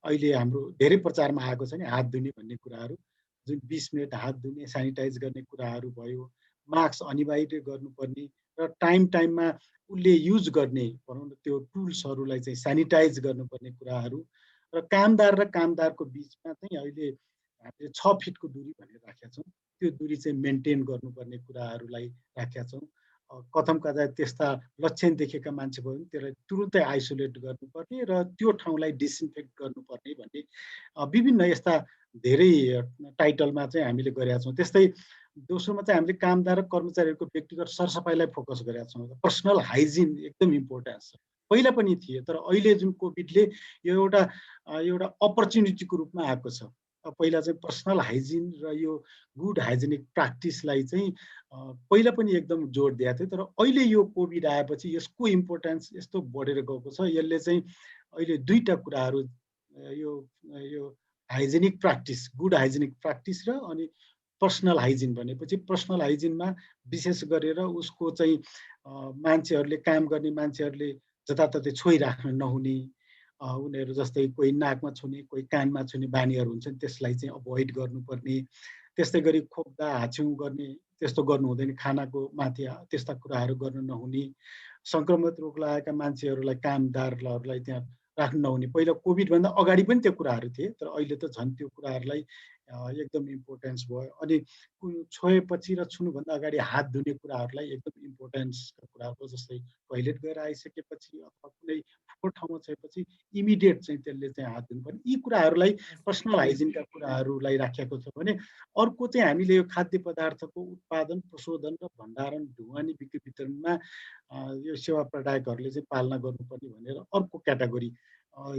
अहिले हाम्रो धेरै प्रचारमा आएको छ नि हात धुने भन्ने कुराहरू जुन 20 मिनेट हात धुने सेनिटाइज गर्ने कुराहरू भयो मास्क अनिवार्य गर्नुपर्ने र टाइममा उसले युज गर्ने भनौँ न त्यो टुल्सहरूलाई चाहिँ सेनिटाइज गर्नुपर्ने कुराहरू र कामदारको बिचमा चाहिँ अहिले हामीले 6 फिटको दूरी भनेर राखेका छौं त्यो दूरी चाहिँ मेन्टेन गर्नुपर्ने कुराहरूलाई राखेका छौं कथम कदा त्यस्ता लक्षण देखेका मान्छे भयो भने त्यसलाई तुरुन्तै आइसोलेट गर्नुपर्ने र त्यो ठाउँलाई डिसइन्फेक्ट गर्नुपर्ने भन्ने विभिन्न यस्ता धेरै टाइटलमा चाहिँ हामीले गरेका छौं त्यस्तै दोस्रोमा चाहिँ हामीले कामदार र कर्मचारीहरूको व्यक्तिगत सरसफाइलाई फोकस गरेका छौं पर्सनल हाइजिन एकदम इम्पोर्टेन्ट छ पहिला पनि थिए तर अहिले जुन कोभिडले यो एउटा अपर्च्युनिटीको रूपमा आएको छ पहिला चाहिँ पर्सनल हाइजिन र यो गुड हाइजेनिक प्र्याक्टिसलाई चाहिँ पहिला पनि एकदम जोड दिएको थियो तर अहिले यो कोभिड आएपछि यसको इम्पोर्टेन्स यस्तो बढेर गएको छ यसले चाहिँ अहिले दुईटा कुराहरू यो hygienic practice good hygienic practice र अनि पर्सनल हाइजिन भनेपछि पर्सनल हाइजिनमा विशेष गरेर उसको चाहिँ मान्छेहरूले काम गर्ने मान्छेहरूले जताततै छोइराख्न नहुने उनीहरू जस्तै कोही नाकमा छुने कोही कानमा छुने बानीहरू हुन्छन् त्यसलाई चाहिँ अभोइड गर्नुपर्ने त्यस्तै गरी खोक्दा हाछ्यौँ गर्ने त्यस्तो गर्नु हुँदैन खानाको माथि त्यस्ता कुराहरू गर्न नहुने संक्रमित रोग लागेका मान्छेहरूलाई कामदारहरूलाई त्यहाँ राख्नु नहुने पहिला कोभिड भन्दा अगाडि पनि त्यो कुराहरू थिए तर अहिले त झन् त्यो कुराहरूलाई एकदम इम्पोर्टेन्स भयो अनि छोएपछि र छुनुभन्दा अगाडि हात धुने कुराहरूलाई एकदम इम्पोर्टेन्सका कुराहरू जस्तै टोइलेट गएर आइसकेपछि अथवा कुनै फोहोर ठाउँमा छोएपछि इमिडिएट चाहिँ त्यसले चाहिँ हात धुनुपर्ने यी कुराहरूलाई पर्सनल हाइजिनका कुराहरूलाई राखेको छ भने अर्को चाहिँ हामीले यो खाद्य पदार्थको उत्पादन प्रशोधन र भण्डारण ढुवानी बिक्री वितरणमा यो सेवा प्रदायकहरूले चाहिँ पालना गर्नुपर्ने भनेर अर्को क्याटेगोरी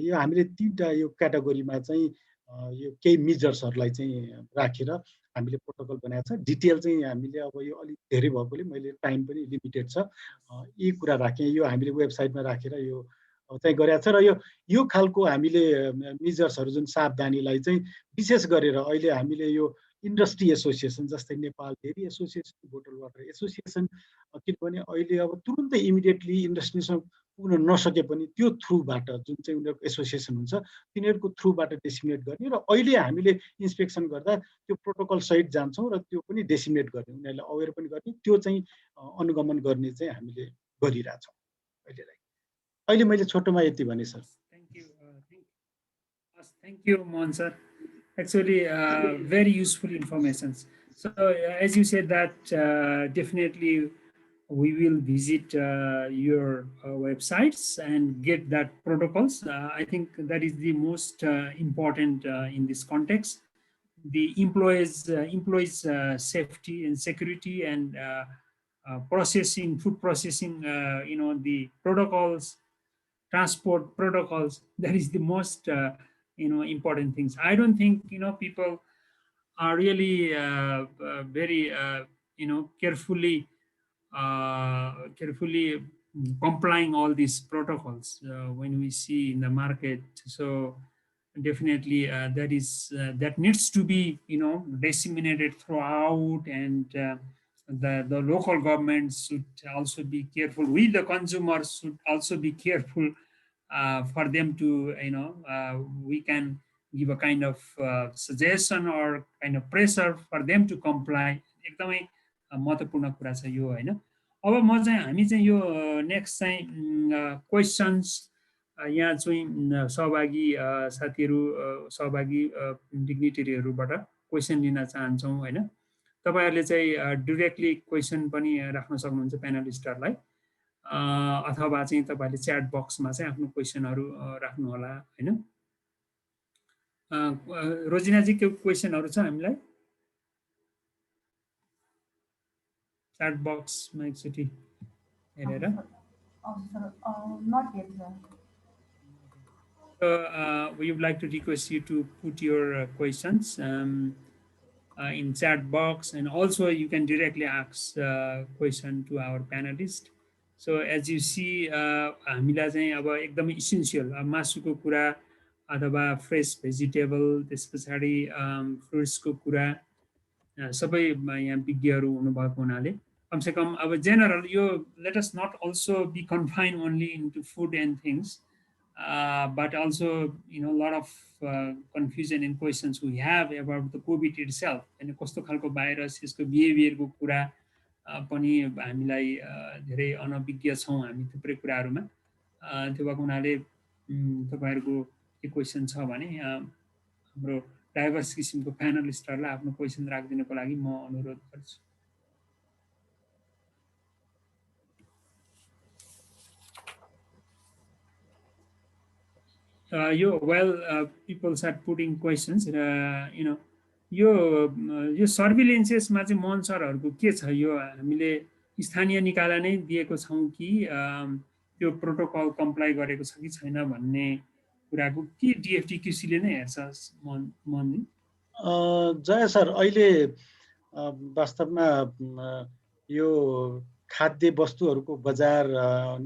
यो हामीले तीनटा यो क्याटेगोरीमा चाहिँ यो केही मेजर्सहरूलाई चाहिँ राखेर हामीले प्रोटोकल बनाएको छ डिटेल चाहिँ हामीले अब यो अलिक धेरै भएकोले मैले टाइम पनि लिमिटेड छ यी कुरा राखेँ यो हामीले वेबसाइटमा राखेर यो चाहिँ गरेको छ र यो खालको हामीले मेजर्सहरू जुन सावधानीलाई चाहिँ विशेष गरेर अहिले हामीले यो इन्डस्ट्री एसोसिएसन जस्तै Nepal dairy association bottle water association किनभने अहिले अब तुरुन्तै इमिडिएटली इन्डस्ट्रीसँग पुग्न नसके पनि त्यो थ्रुबाट जुन चाहिँ उनीहरूको एसोसिएसन हुन्छ तिनीहरूको थ्रुबाट डेसिमिनेट गर्ने र अहिले हामीले इन्सपेक्सन गर्दा त्यो प्रोटोकल सहित जान्छौँ र त्यो पनि डेसिमिनेट गर्ने उनीहरूलाई अवेर पनि गर्ने त्यो चाहिँ अनुगमन गर्ने चाहिँ हामीले गरिरहेछौँ अहिले मैले छोटोमा यति भने sir Thank you, Mohan sir. Actually, very useful information. So, as you said that definitely we will visit your websites and get that protocols. I think that is the most important in this context. The employees safety and security and processing, food processing, the protocols, transport protocols. That is the most important things. I don't think people are really very carefully carefully complying all these protocols when we see in the market. So definitely that needs to be disseminated throughout, and the local governments should also be careful. We the consumers should also be careful for them to we can give a kind of suggestion or kind of pressure for them to comply. एकदमै महत्त्वपूर्ण कुरा छ यो हैन। अब म चाहिँ हामी चाहिँ यो next चाहिँ क्वेशन्स यहाँ चाहिँ सहभागी साथीहरू सहभागी डिग्निटरीहरूबाट क्वेसन लिन चाहन्छौँ हैन। तपाईहरुले चाहिँ डाइरेक्टली क्वेसन पनि राख्न सक्नुहुन्छ प्यानलिस्टहरुलाई, अथवा चाहिँ तपाईहरुले च्याट बक्समा चाहिँ आफ्नो क्वेसनहरु राख्नु होला हैन। रोजिना जी के क्वेसनहरु छ हामीलाई च्याट बक्समा एकचोटी हेरेर? Not yet, sir. We would like to request you to put your questions in chat box, and also you can directly ask question to our panelist. So as you see, हामीलाई चाहिँ अब एकदमै essential मासुको कुरा अथवा fresh vegetable, त्यस पछाडि फ्रुट्सको कुरा सबै यहाँ विज्ञहरू हुनुभएको हुनाले कमसे कम अब general yo let us not also be confined only into food and things, but also a lot of confusion and questions we have about the COVID itself, and कस्तो खालको भाइरस, यसको बिहेभियरको कुरा पनि हामीलाई धेरै अनभिज्ञ छौं हामी थुप्रै कुराहरुमा। त्यो भएको हुनाले तपाईहरुको के क्वेशन छ भने हाम्रो डाइभर्स किसिमको प्यानलिस्टहरुलाई आफ्नो क्वेशन राख्दिनको लागि म अनुरोध गर्छु। People start putting questions. यो सर्भिलेन्सेसमा चाहिँ मोहन सरहरुको के छ? यो हामीले स्थानीय निकायलाई नै दिएको छौं कि त्यो प्रोटोकल कम्प्लाई गरेको छ कि छैन भन्ने कुराको के डिएफटीक्यूसीले नै हेर्छ मोहन जी? जय सर, अहिले वास्तवमा यो खाद्य वस्तुहरूको बजार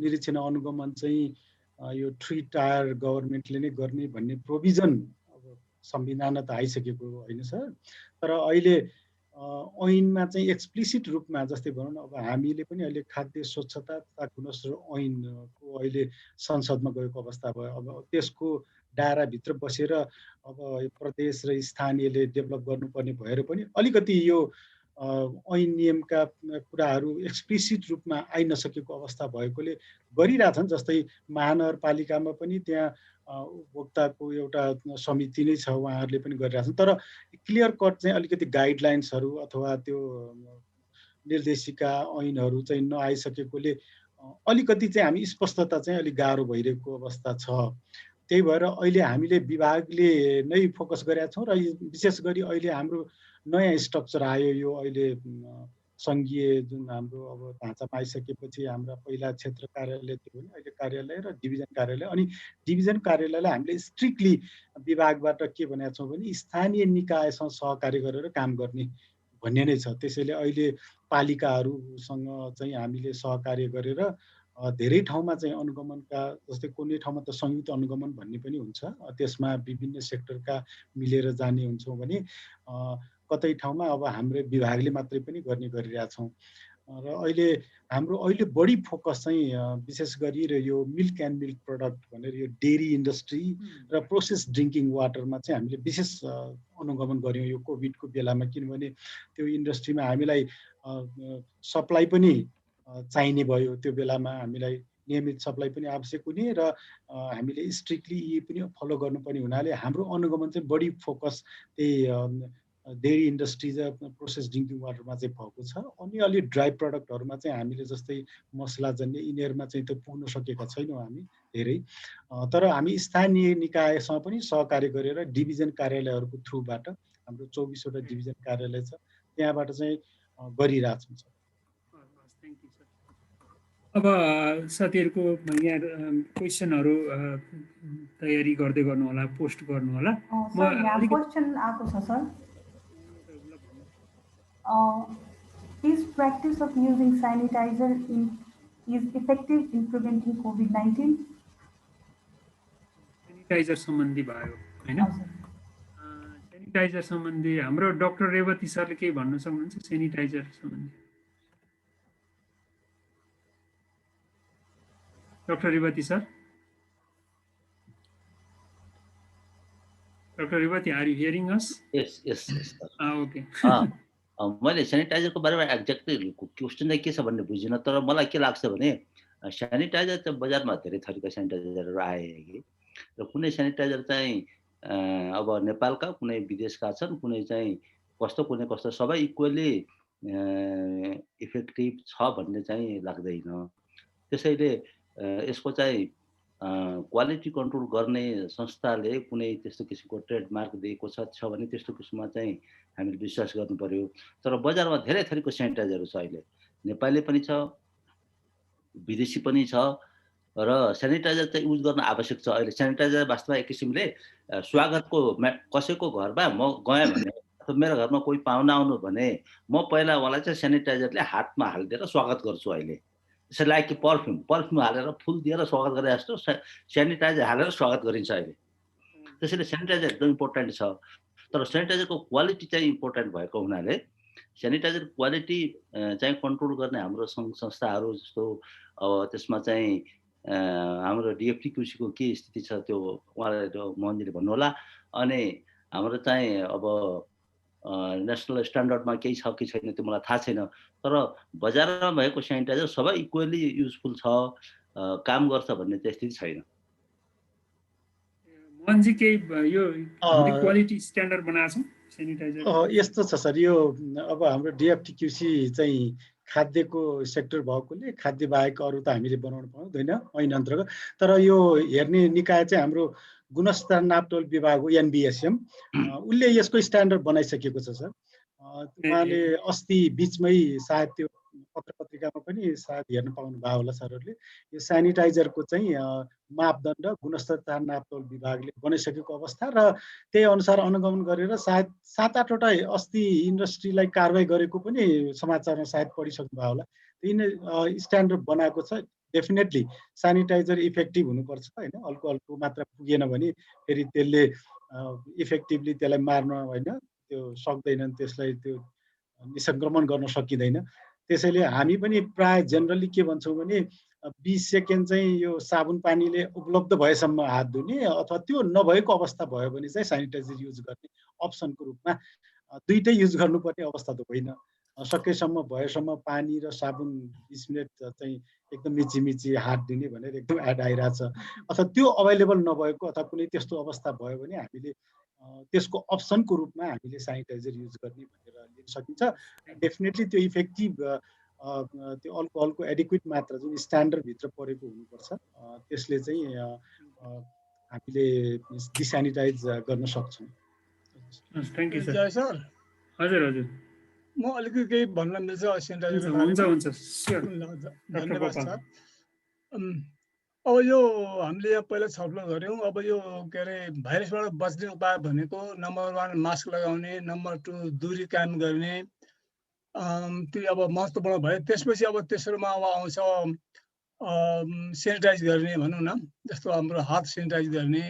निरीक्षण अनुगमन चाहिँ यो 3 टायर गभर्नमेन्टले नै गर्ने भन्ने प्रोभिजन संविधानमा त आइसकेको होइन सर, तर अहिले ऐनमा चाहिँ एक्सप्लिसिट रूपमा जस्तै भनौँ न, अब हामीले पनि अहिले खाद्य स्वच्छता तथा गुणस्तर ऐनको अहिले संसदमा गएको अवस्था भयो। अब त्यसको दायराभित्र बसेर अब प्रदेश र स्थानीयले डेभलप गर्नुपर्ने भएर पनि अलिकति यो ऐन नियमका कुराहरू एक्सप्लिसिट रूपमा आइ नसकेको अवस्था भएकोले गरिरहेछन्। जस्तै महानगरपालिकामा पनि त्यहाँ उपभोक्ताको एउटा समिति नै छ, उहाँहरूले पनि गरिरहेछन्, तर क्लियर कट चाहिँ अलिकति गाइडलाइन्सहरू अथवा त्यो निर्देशिका ऐनहरू चाहिँ नआइसकेकोले अलिकति चाहिँ हामी स्पष्टता चाहिँ अलिक गाह्रो भइरहेको अवस्था छ। त्यही भएर अहिले हामीले विभागले नै फोकस गरेका छौँ र विशेष गरी अहिले हाम्रो नयाँ स्ट्रक्चर आयो। यो अहिले संघीय जुन हाम्रो अब ढाँचामा आइसकेपछि हाम्रा पहिला क्षेत्र कार्यालय थियो भने अहिले कार्यालय र डिभिजन कार्यालय, अनि डिभिजन कार्यालयलाई हामीले स्ट्रिक्टली विभागबाट के भनेका छौँ भने स्थानीय निकायसँग सहकार्य गरेर काम गर्ने भन्ने नै छ। त्यसैले अहिले पालिकाहरूसँग चाहिँ हामीले सहकार्य गरेर धेरै ठाउँमा चाहिँ अनुगमनका, जस्तै कुनै ठाउँमा त संयुक्त अनुगमन भन्ने पनि हुन्छ, त्यसमा विभिन्न सेक्टरका मिलेर जाने हुन्छौँ भने कतै ठाउँमा अब हाम्रो विभागले मात्रै पनि गर्ने गरिरहेछौँ। र अहिले हाम्रो अहिले बढी फोकस चाहिँ विशेष गरी र यो मिल्क एन्ड मिल्क प्रडक्ट भनेर यो डेरी इन्डस्ट्री र प्रोसेस ड्रिङ्किङ वाटरमा चाहिँ हामीले विशेष अनुगमन गऱ्यौँ यो कोभिडको बेलामा, किनभने त्यो इन्डस्ट्रीमा हामीलाई सप्लाई पनि चाहिने भयो। त्यो बेलामा हामीलाई नियमित सप्लाई पनि आवश्यक हुने र हामीले स्ट्रिक्टली यी पनि फलो गर्नुपर्ने हुनाले हाम्रो अनुगमन चाहिँ बढी फोकस त्यही डेरी इन्डस्ट्रिज प्रोसेस ड्रिङ्किङ वाटरमा चाहिँ भएको छ। अनि अलि ड्राई प्रडक्टहरूमा चाहिँ हामीले जस्तै मसलाजन्य यिनीहरूमा चाहिँ त्यो पुग्न सकेका छैनौँ हामी धेरै। तर हामी स्थानीय निकायसँग पनि सहकार्य गरेर डिभिजन कार्यालयहरूको थ्रुबाट हाम्रो 24वटा डिभिजन कार्यालय छ, त्यहाँबाट चाहिँ गरिरहेछौँ सर। अब साथीहरूको यहाँ क्वेसनहरू तयारी गर्दै गर्नु होला, पोस्ट गर्नु होला। सर यहाँ क्वेसन आएको छ sir. Is practice of using sanitizer is effective in preventing COVID-19? Sanitiser सम्बन्धी भयो हैन? सेनिटाइजर सम्बन्धी हाम्रो डाक्टर रेवती सरले केही भन्न सक्नुहुन्छ सेनिटाइजर सम्बन्धी? Doctor Revati sir? Dr. Revati, are you hearing us? Yes. Okay. मैले सेनिटाइजरको बारेमा एक्ज्याक्टली क्वेसन चाहिँ के छ भन्ने बुझिनँ, तर मलाई के लाग्छ भने सेनिटाइजर चाहिँ बजारमा धेरै थरीका सेनिटाइजरहरू आए कि, र कुनै सेनिटाइजर चाहिँ अब नेपालका कुनै विदेशका छन्, कुनै चाहिँ कस्तो कुनै कस्तो सबै इक्वली इफेक्टिभ छ भन्ने चाहिँ लाग्दैन। त्यसैले यसको चाहिँ क्वालिटी कन्ट्रोल गर्ने संस्थाले कुनै त्यस्तो किसिमको ट्रेडमार्क दिएको छ भने त्यस्तो किसिममा चाहिँ हामीले विश्वास गर्नु पर्यो। तर बजारमा धेरै थरीको सेनिटाइजरहरू छ, अहिले नेपाली पनि छ, विदेशी पनि छ, र सेनिटाइजर चाहिँ युज गर्न आवश्यक छ। अहिले सेनिटाइजर वास्तवमा एक किसिमले स्वागतको कसैको घरमा म गएँ भने अथवा मेरो घरमा कोही पाहुना आउनु भने म पहिला उहाँलाई चाहिँ सेनिटाइजरले हातमा हालिदिएर स्वागत गर्छु। अहिले त्यसै लाइक कि पर्फ्युम हालेर फुल दिएर स्वागत गरे जस्तो सेनिटाइजर हालेर स्वागत गरिन्छ अहिले। त्यसैले सेनिटाइजर एकदम इम्पोर्टेन्ट छ, तर सेनिटाइजरको क्वालिटी चाहिँ इम्पोर्टेन्ट भएको हुनाले सेनिटाइजर क्वालिटी चाहिँ कन्ट्रोल गर्ने हाम्रो सङ्घ संस्थाहरू जस्तो अब त्यसमा चाहिँ हाम्रो डिएफटिक्युसीको के स्थिति छ त्यो उहाँले त्यो मोहनजीले भन्नु होला। अनि हाम्रो चाहिँ अब नेसनल स्ट्यान्डर्डमा केही छ कि छैन त्यो मलाई थाहा छैन, तर बजारमा भएको सेनिटाइजर सबै इक्वली युजफुल छ, काम गर्छ भन्ने चाहिँ स्थिति छैन। मोहनजी केही यो क्वालिटी स्ट्यान्डर्ड बनाएको छ सेनिटाइजर? यस्तो छ सर, यो अब हाम्रो डिएफटिक्युसी चाहिँ खाद्यको सेक्टर भएकोले खाद्य बाहेक अरू त हामीले बनाउन पाउँदैन ऐन अन्तर्गत। तर यो हेर्ने निकाय चाहिँ हाम्रो गुणस्तर नापतोल विभाग हो, एनबिएसएम, उसले यसको स्ट्यान्डर्ड बनाइसकेको छ सर। उहाँले अस्ति बिचमै सायद त्यो पत्र पत्रिकामा पनि सायद हेर्न पाउनु भयो होला सरहरूले, यो सेनिटाइजरको चाहिँ मापदण्ड गुणस्तर नापतोल विभागले बनाइसकेको अवस्था र त्यही अनुसार अनुगमन गरेर सायद 7-8वटा अस्ति इन्डस्ट्रीलाई कारवाही गरेको पनि समाचारमा सायद पढिसक्नु भयो होला। यिनी स्ट्यान्डर्ड बनाएको छ। डेफिनेटली सेनिटाइजर इफेक्टिभ हुनुपर्छ होइन, अल्कोहलको मात्रा पुगेन भने फेरि त्यसले इफेक्टिभली त्यसलाई मार्न होइन त्यो सक्दैनन्, त्यसलाई त्यो निसङ्क्रमण गर्न सकिँदैन। त्यसैले हामी पनि प्राय जेनरली के भन्छौँ भने 20 सेकेन्ड चाहिँ यो साबुन पानीले उपलब्ध भएसम्म हात धुने, अथवा त्यो नभएको अवस्था भयो भने चाहिँ सेनिटाइजर युज गर्ने अप्सनको रूपमा दुईटै युज गर्नुपर्ने अवस्था त होइन। सकेसम्म भएसम्म पानी र साबुन 20 मिनट चाहिँ एकदम मिची हात धुने भनेर एकदम एड आइरहेछ, अथवा त्यो अभाइलेबल नभएको अथवा कुनै त्यस्तो अवस्था भयो भने हामीले त्यसको अप्सनको रूपमा हामीले सेनिटाइजर युज गर्ने भनेर लिन सकिन्छ। डेफिनेटली त्यो इफेक्टिभ त्यो अल्कोहलको एडिक्वेट मात्रा जुन स्ट्यान्डर्डभित्र परेको हुनुपर्छ, त्यसले चाहिँ हामीले डिसेनिटाइज गर्न सक्छौँ। थ्याङ्क यू जय सर। हजुर हजुर, म अलिकति केही भन्न मिल्छ सेनिटाइजर? हुन्छ धन्यवाद सर। अब यो हामीले यहाँ पहिला छलफल गऱ्यौँ। अब यो के अरे भाइरसबाट बच्ने उपाय भनेको नम्बर 1 मास्क लगाउने, नम्बर 2 दूरी कायम गर्ने, त्यो अब महत्त्वपूर्ण भयो। त्यसपछि अब तेस्रोमा अब आउँछ सेनिटाइज गर्ने भनौँ न, जस्तो हाम्रो हात सेनिटाइज गर्ने,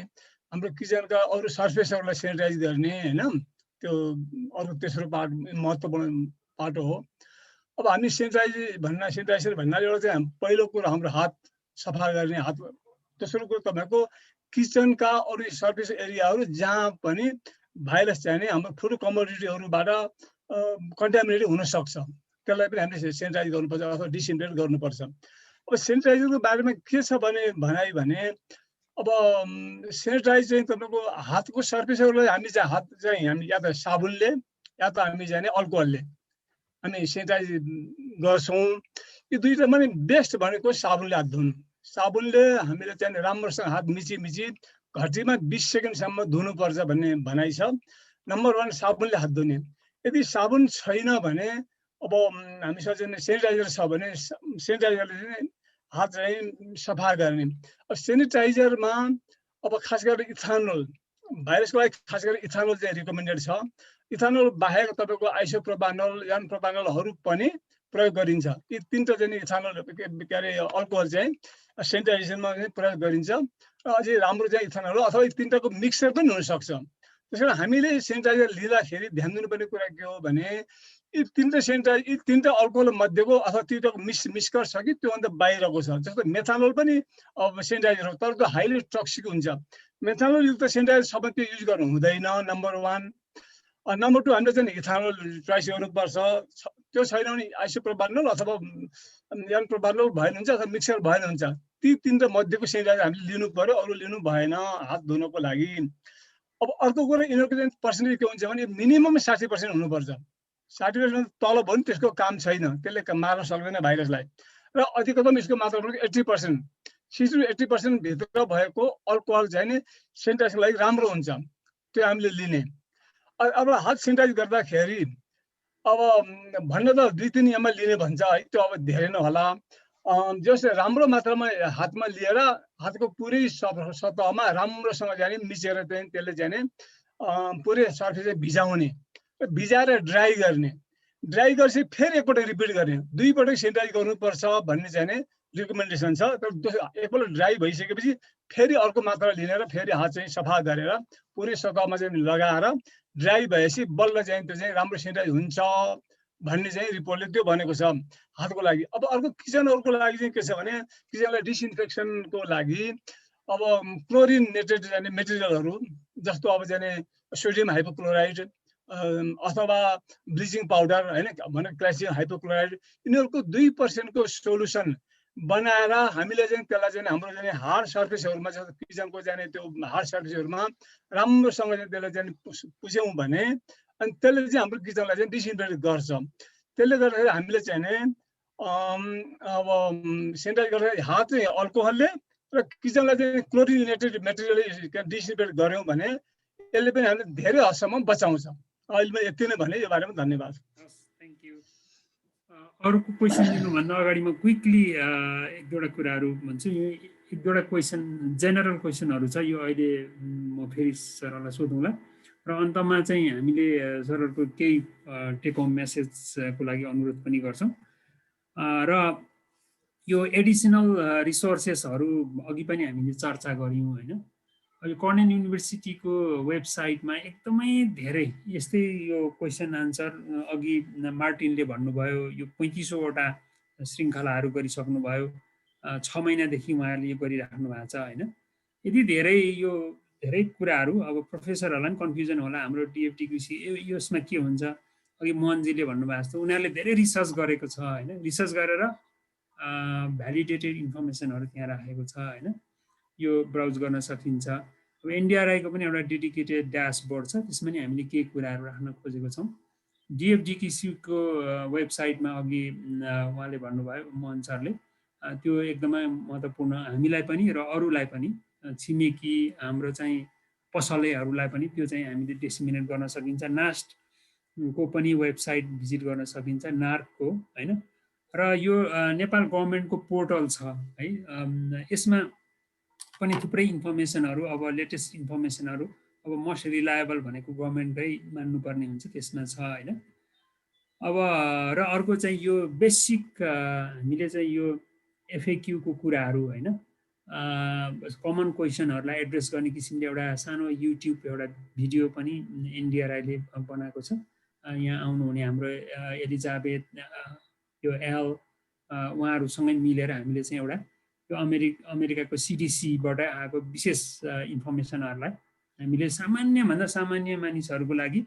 हाम्रो किचनका अरू सर्फेसहरूलाई सेनिटाइज गर्ने होइन, त्यो अरू तेस्रो पार्ट महत्त्वपूर्ण पार्ट हो। अब हामी सेनिटाइजर भन्नाले एउटा चाहिँ पहिलो कुरो हाम्रो हात सफा गर्ने, हात। दोस्रो कुरो तपाईँको किचनका अरू सर्फेस एरियाहरू जहाँ पनि भाइरस चाहिने हाम्रो फुड कमोडिटीहरूबाट कन्टामिनेटेड हुनसक्छ, त्यसलाई पनि हामीले सेनिटाइज गर्नुपर्छ अथवा डिसइन्फेक्ट गर्नुपर्छ। अब सेनिटाइजरको बारेमा के छ भने अब सेनिटाइज चाहिँ तपाईँको हातको सर्फेसहरूलाई हामी चाहिँ हात चाहिँ हामी या त साबुनले या त हामी चाहिँ अल्कोहलले हामी सेनिटाइज गर्छौँ। यो दुईटा पनि बेस्ट भनेको साबुनले हात धुनु। साबुनले हामीले चाहिँ राम्रोसँग हात मिची घटीमा 20 सेकेन्डसम्म धुनुपर्छ भन्ने भनाइ छ। नम्बर 1 साबुनले हात धुने। यदि साबुन छैन भने अब हामीसँग चाहिँ सेनिटाइजर छ भने सेनिटाइजरले चाहिँ हात चाहिँ सफा गर्ने। अब सेनिटाइजरमा अब खास गरेर इथानोल भाइरसको लागि खास गरेर इथानोल चाहिँ रिकमेन्डेड छ। इथानोल बाहेक तपाईँको आइसोप्रोपानोल यान प्रोपानोलहरू पनि प्रयोग गरिन्छ। यी तीनटा चाहिँ इथानोल के अरे अल्कोहल चाहिँ सेनिटाइजेसनमा प्रयोग गरिन्छ। अझै राम्रो चाहिँ इथानोल अथवा यी तीनटाको मिक्सर पनि हुनसक्छ। त्यसैले हामीले सेनिटाइजर लिँदाखेरि ध्यान दिनुपर्ने कुरा के हो भने यी तीनटा अल्कोहल मध्येको अथवा तीनटाको मिक्सचर छ कि त्योभन्दा बाहिरको छ। जस्तो मेथानोल पनि अब सेनिटाइजर हो तर त्यो हाइली टक्सिक हुन्छ। मेथानोल युक्त सेनिटाइजर सबै त्यो युज गर्नु हुँदैन नम्बर 1। नम्बर 2 हामीले चाहिँ इथानोल ट्राइस गर्नुपर्छ। त्यो छैन भने आइसोप्रोपानोल अथवा यान प्रोपानोल भएन हुन्छ अथवा मिक्सर भएन हुन्छ। ती तीनटा मध्येको सेनिटाइजर हामीले लिनु पर्यो, अरू लिनु भएन हात धुनको लागि। अब अर्को कुरा यिनीहरूको चाहिँ पर्सेन्टेज के हुन्छ भने मिनिमम 60% हुनुपर्छ। 60% तल भयो भने त्यसको काम छैन, त्यसले मार्न सक्दैन भाइरसलाई। र अधिकतम यसको मात्रा भनेको 80%। 60-80% भित्र भएको अल्कोहल चाहिँ नि सेनिटाइजको लागि राम्रो हुन्छ, त्यो हामीले लिने। अब हात सेनिटाइज गर्दाखेरि अब भन्न त 2-3 ml लिने भन्छ है, त्यो अब धेरै नै होला। जसले राम्रो मात्रामा हातमा लिएर हातको पुरै सतहमा राम्रोसँग जाने मिचेर चाहिँ त्यसले जाने पुरै सर्फेस भिजाउने, भिजाएर ड्राई गर्ने। ड्राई गरेपछि फेरि एकपल्ट रिपिट गर्ने। 2 पटक सेनिटाइज गर्नुपर्छ भन्ने चाहिँ रिकमेन्डेसन छ। तर एकपल्ट ड्राई भइसकेपछि फेरि अर्को मात्रा लिएर फेरि हात चाहिँ सफा गरेर पुरै सतहमा चाहिँ लगाएर ड्राई भएपछि बल्ल चाहिँ त्यो चाहिँ राम्रो सेनिटाइज हुन्छ भन्ने चाहिँ रिपोर्टले त्यो भनेको छ हातको लागि। अब अर्को किचनहरूको लागि चाहिँ के छ भने किचनलाई डिसइन्फेक्सनको लागि अब क्लोरिनेटेड जाने मेटेरियलहरू जस्तो अब जाने सोडियम हाइपोक्लोराइड अथवा ब्लिचिङ पाउडर हैन भने क्याल्सियम हाइपोक्लोराइड यिनीहरूको 2% को सोलुसन बनाएर हामीले चाहिँ त्यसलाई चाहिँ हाम्रो चाहिँ हार्ड सर्फेसहरूमा किचनको चाहिँ त्यो हार्ड सर्फेसहरूमा राम्रोसँग चाहिँ त्यसलाई चाहिँ पुस्यौँ भने अनि त्यसले चाहिँ हाम्रो किचनलाई चाहिँ डिसइन्फेक्ट गर्छ। त्यसले गर्दाखेरि हामीले चाहिँ अब सेनिटाइज गर्दाखेरि हात चाहिँ अल्कोहलले र किचनलाई चाहिँ क्लोरिनेटेड मेटेरियलले डिसइन्फेक्ट गऱ्यौँ भने यसले पनि हामीले धेरै हदसम्म बचाउँछ। अहिले म यति नै भने यो बारेमा धन्यवाद। Thank you. अरूको क्वेसन लिनुभन्दा अगाडि म क्विकली एक दुईवटा कुराहरू भन्छु। यो एक दुईवटा क्वेसन जेनरल क्वेसनहरू छ, यो अहिले म फेरि सरलाई सोधौँला र अन्तमा चाहिँ हामीले सरहरूको केही टेक होम मेसेजको लागि अनुरोध पनि गर्छौँ। र यो एडिसनल रिसोर्सेसहरू अघि पनि हामीले चर्चा गऱ्यौँ होइन। यो कर्नेल युनिभर्सिटीको वेबसाइटमा एकदमै धेरै यस्तै यो क्वेसन आन्सर अघि मार्टिनले भन्नुभयो यो 3500वटा श्रृङ्खलाहरू गरिसक्नुभयो। 6 महिनादेखि उहाँहरूले यो गरिराख्नु भएको छ होइन। यदि धेरै कुराहरू अब प्रोफेसरहरूलाई पनि कन्फ्युजन होला हाम्रो डिएफटी कृषि यसमा के हुन्छ। अघि मोहनजीले भन्नुभएको जस्तो उनीहरूले धेरै रिसर्च गरेको छ होइन, रिसर्च गरेर भ्यालिडेटेड इन्फर्मेसनहरू त्यहाँ राखेको छ होइन, यो ब्राउज गर्न सकिन्छ। अब एनडिआरआईको पनि एउटा डेडिकेटेड ड्यासबोर्ड छ, त्यसमा नि हामीले केही कुराहरू राख्न खोजेको छौँ। डिएफडिकिसीको वेबसाइटमा अघि उहाँले भन्नुभयो मोहन सरले, त्यो एकदमै महत्त्वपूर्ण हामीलाई पनि र अरूलाई पनि छिमेकी हाम्रो चाहिँ पसलेहरूलाई पनि त्यो चाहिँ हामीले डिसिमिनेट गर्न सकिन्छ। नास्टको पनि वेबसाइट भिजिट गर्न सकिन्छ, नार्कको होइन। र यो नेपाल गभर्मेन्टको पोर्टल छ है, यसमा पनि थुप्रै इन्फर्मेसनहरू अब लेटेस्ट इन्फर्मेसनहरू अब मोस्ट रिलायबल भनेको गभर्मेन्टकै मान्नुपर्ने हुन्छ त्यसमा छ होइन। अब र अर्को चाहिँ यो बेसिक हामीले चाहिँ यो एफएक्यूको कुराहरू होइन, कमन क्वेसनहरूलाई एड्रेस गर्ने किसिमले एउटा सानो युट्युब एउटा भिडियो पनि एनडिआरआईले बनाएको छ। यहाँ आउनुहुने हाम्रो एलिजाबेथ यो एल उहाँहरूसँगै मिलेर हामीले चाहिँ एउटा यो अमेरिकाको सिडिसीबाट आएको विशेष इन्फर्मेसनहरूलाई हामीले सामान्यभन्दा सामान्य मानिसहरूको लागि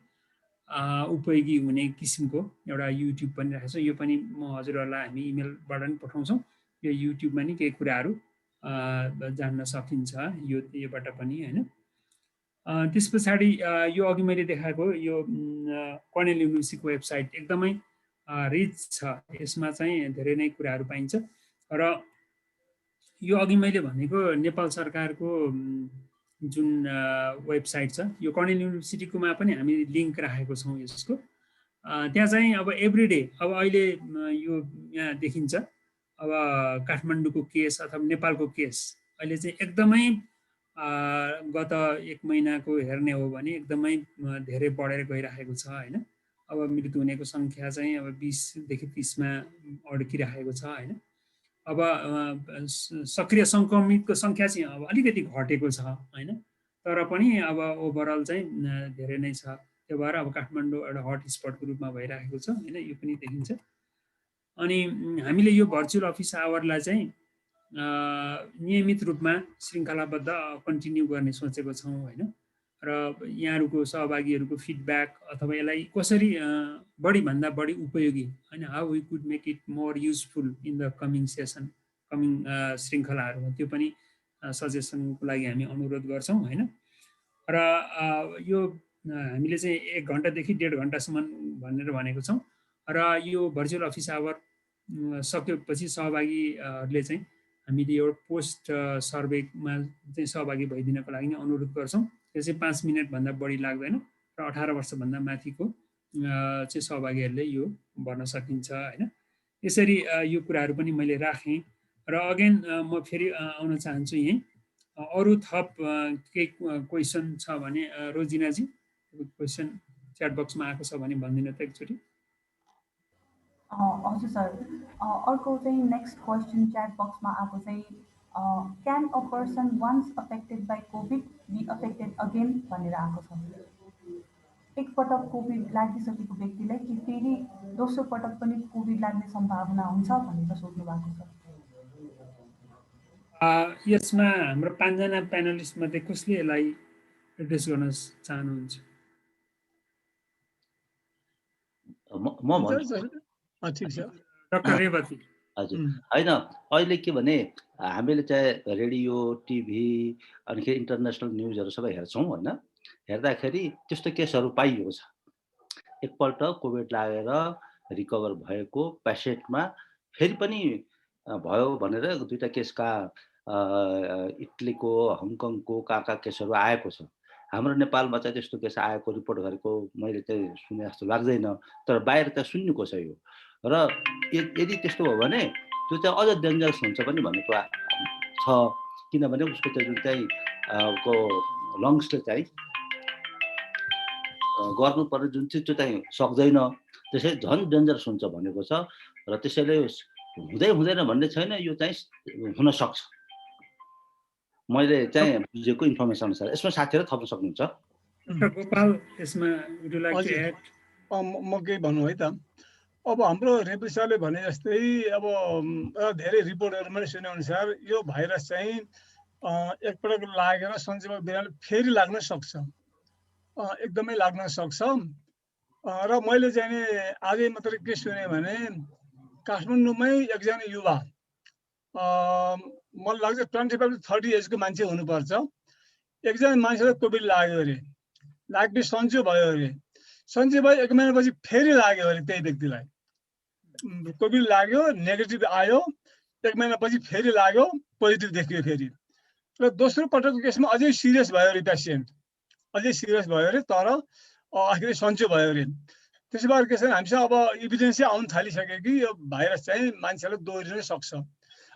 उपयोगी हुने किसिमको एउटा युट्युब पनि राखेको छ। यो पनि म हजुरहरूलाई हामी इमेलबाट पनि पठाउँछौँ। यो युट्युबमा नि केही कुराहरू जान्न सकिन्छ योबाट पनि होइन। त्यस पछाडि यो अघि मैले देखाएको यो कर्नेल युनिभर्सिटीको वेबसाइट एकदमै रिच छ, यसमा चाहिँ धेरै नै कुराहरू पाइन्छ। र यो अघि मैले भनेको नेपाल सरकारको जुन वेबसाइट छ, यो कर्नेल युनिभर्सिटीकोमा पनि हामी लिङ्क राखेको छौँ यसको। त्यहाँ चाहिँ अब एभ्रिडे, अब अहिले यो यहाँ देखिन्छ, अब काठमाडौँको केस अथवा नेपालको केस अहिले चाहिँ एकदमै गत 1 महिनाको हेर्ने हो भने एकदमै धेरै बढेर गइरहेको छ होइन। अब मृत्यु हुनेको सङ्ख्या चाहिँ अब 20 देखि 30 मा अड्किरहेको छ होइन। अब सक्रिय सङ्क्रमितको सङ्ख्या चाहिँ अब अलिकति घटेको छ होइन, तर पनि अब ओभरअल चाहिँ धेरै नै छ। त्यो भएर अब काठमाडौँ एउटा हट स्पटको रूपमा भइरहेको छ होइन, यो पनि देखिन्छ। अनि हामीले यो भर्चुअल अफिस आवरलाई चाहिँ नियमित रूपमा श्रृङ्खलाबद्ध कन्टिन्यू गर्ने सोचेको छौँ होइन। र यहाँहरूको सहभागीहरूको फिडब्याक अथवा यसलाई कसरी बढीभन्दा बढी उपयोगी होइन, how we could make it more useful in the coming session, coming श्रृङ्खलाहरूमा, त्यो पनि सजेसनको लागि हामी अनुरोध गर्छौँ होइन। र यो हामीले चाहिँ 1 घन्टादेखि 1.5 घन्टासम्म भनेर भनेको छौँ। र यो भर्चुअल अफिस आवर सकेपछि सहभागीहरूले चाहिँ हामीले यो पोस्ट सर्वेमा चाहिँ सहभागी भइदिनको लागि अनुरोध गर्छौँ। त्यो चाहिँ 5 मिनटभन्दा बढी लाग्दैन र 18 वर्षभन्दा माथिको चाहिँ सहभागीहरूले यो भर्न सकिन्छ होइन। यसरी यो कुराहरू पनि मैले राखेँ। र अगेन म फेरि आउन चाहन्छु यहीँ, अरू थप केही क्वेसन छ भने रोजिनाजी, क्वेसन च्याट बक्समा आएको छ भने भनिदिनु त एकचोटि। हजुर सर, अर्को चाहिँ नेक्स्ट क्वेसन च्याट बक्समा आएको चाहिँ can a person once affected by Covid be affected again भनेर आएको छ। एकपटक कोभिड लागिसकेको व्यक्तिलाई कि फेरि दोस्रो पटक पनि कोभिड लाग्ने सम्भावना हुन्छ भनेर सोध्नु भएको छ। यसमा हाम्रो 5 जना प्यानलिस्ट मध्ये कसले यसलाई एड्रेस गर्न चाहनुहुन्छ? म भन्छु। ठिक छ डाक्टर रेवती। हजुर, होइन अहिले के भने हामीले चाहिँ रेडियो, टिभी अनि इन्टरनेसनल न्युजहरू सबै हेर्छौँ होइन। हेर्दाखेरि त्यस्तो केसहरू पाइएको छ। एकपल्ट कोभिड लागेर रिकभर भएको पेसेन्टमा फेरि पनि भयो भनेर 2टा केसका इटलीको, हङकङको कहाँ केसहरू आएको छ। हाम्रो नेपालमा चाहिँ त्यस्तो केस आएको रिपोर्ट गरेको मैले चाहिँ सुने जस्तो लाग्दैन, तर बाहिर त सुन्नुको छ यो। र यदि त्यस्तो हो भने त्यो चाहिँ अझ डेन्जरस हुन्छ पनि भनेको छ, किनभने उसको चाहिँ जुन चाहिँ को लङ्सले चाहिँ गर्नुपर्ने जुन चाहिँ त्यो चाहिँ सक्दैन, त्यसै झन् डेन्जरस हुन्छ भनेको छ। र त्यसैले हुँदैन भन्ने छैन, यो चाहिँ हुन सक्छ। मैले चाहिँ बुझेको इन्फर्मेसन अनुसार यसमा साथीहरू थप्न सक्नुहुन्छ। डाक्टर गोपाल, यसमा would you like to add? म केही भन्नु है त। अब हाम्रो रेवती सरले भने जस्तै अब धेरै रिपोर्टहरू मैले सुने अनुसार यो भाइरस चाहिँ एकपटक लागेर सन्चै बिरामी फेरि लाग्न सक्छ, एकदमै लाग्न सक्छ। र मैले चाहिँ आजै मात्रै के सुने भने काठमाडौँमै एकजना युवा, मलाई लाग्छ 25 to 30 एजको मान्छे हुनुपर्छ, एकजना मान्छेलाई कोभिड लाग्यो अरे, लाग्ने सन्चो भयो अरे, सन्चो भयो 1 महिनापछि फेरि लाग्यो अरे त्यही व्यक्तिलाई। कोभिड लाग्यो, नेगेटिभ आयो, 1 महिनापछि फेरि लाग्यो, पोजिटिभ देखियो फेरि। र दोस्रो पटकको केसमा अझै सिरियस भयो अरे पेसेन्ट, अझै सिरियस भयो अरे, तर आखिर सन्चो भयो अरे। त्यसो भएर के छ हामीसँग अब इभिडेन्सै आउन थालिसक्यो कि यो भाइरस चाहिँ मान्छेलाई दोहोरिन सक्छ।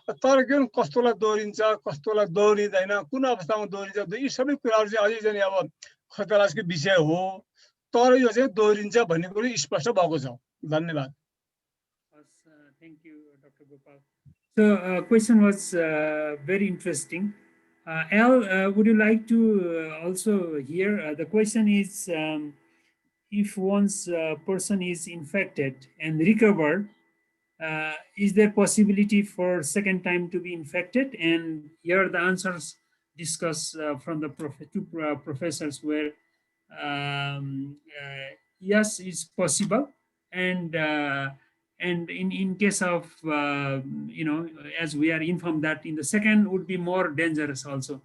तर के कस्तोलाई दोहोरिन्छ, कस्तोलाई दोहोरिँदैन, कुन अवस्थामा दोहोरिन्छ, यी सबै कुराहरू चाहिँ अझै चाहिँ अब खोजतलासको विषय हो। तर यो चाहिँ दोहोरिन्छ भन्ने कुरो स्पष्ट भएको छ। धन्यवाद। Thank you, Dr. Gopal. So question was very interesting. Al, would you like to also hear? The question is, if one's person is infected and recovered, is there possibility for second time to be infected? And here the answers discussed from the two professors were yes, it's possible, and in case of you know, as we are informed that in the second would be more dangerous also,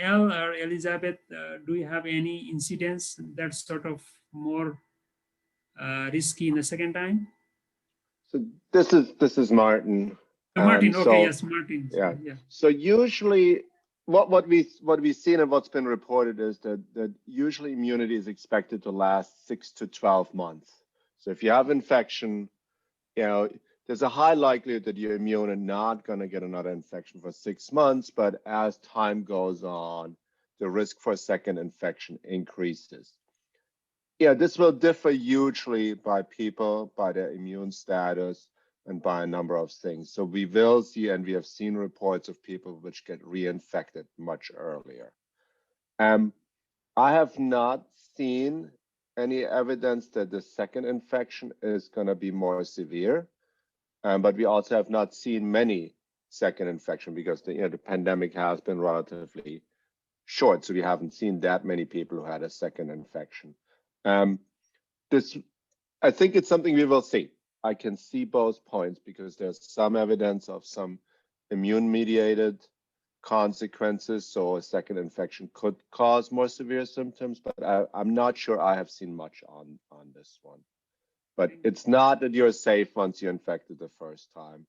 Elle or Elizabeth, do you have any incidents that's sort of more risky in the second time? So this is Martin. Martin, okay, So yes, Martin. yeah. Yeah. So usually, what we've seen and what's been reported is that usually immunity is expected to last 6 to 12 months. So if you have infection, there's a high likelihood that you're immune and not going to get another infection for 6 months. But as time goes on, the risk for a second infection increases. Yeah, this will differ hugely by people, by their immune status, and by a number of things. So we will see, and we have seen reports of people which get reinfected much earlier. I have not seen any evidence that the second infection is going to be more severe, but we also have not seen many second infection because the pandemic has been relatively short, so we haven't seen that many people who had a second infection. I think it's something we will see. I can see both points because there's some evidence of some immune-mediated consequences. So a second infection could cause more severe symptoms, but I'm not sure I have seen much on this one. But it's not that you're safe once you're infected the first time.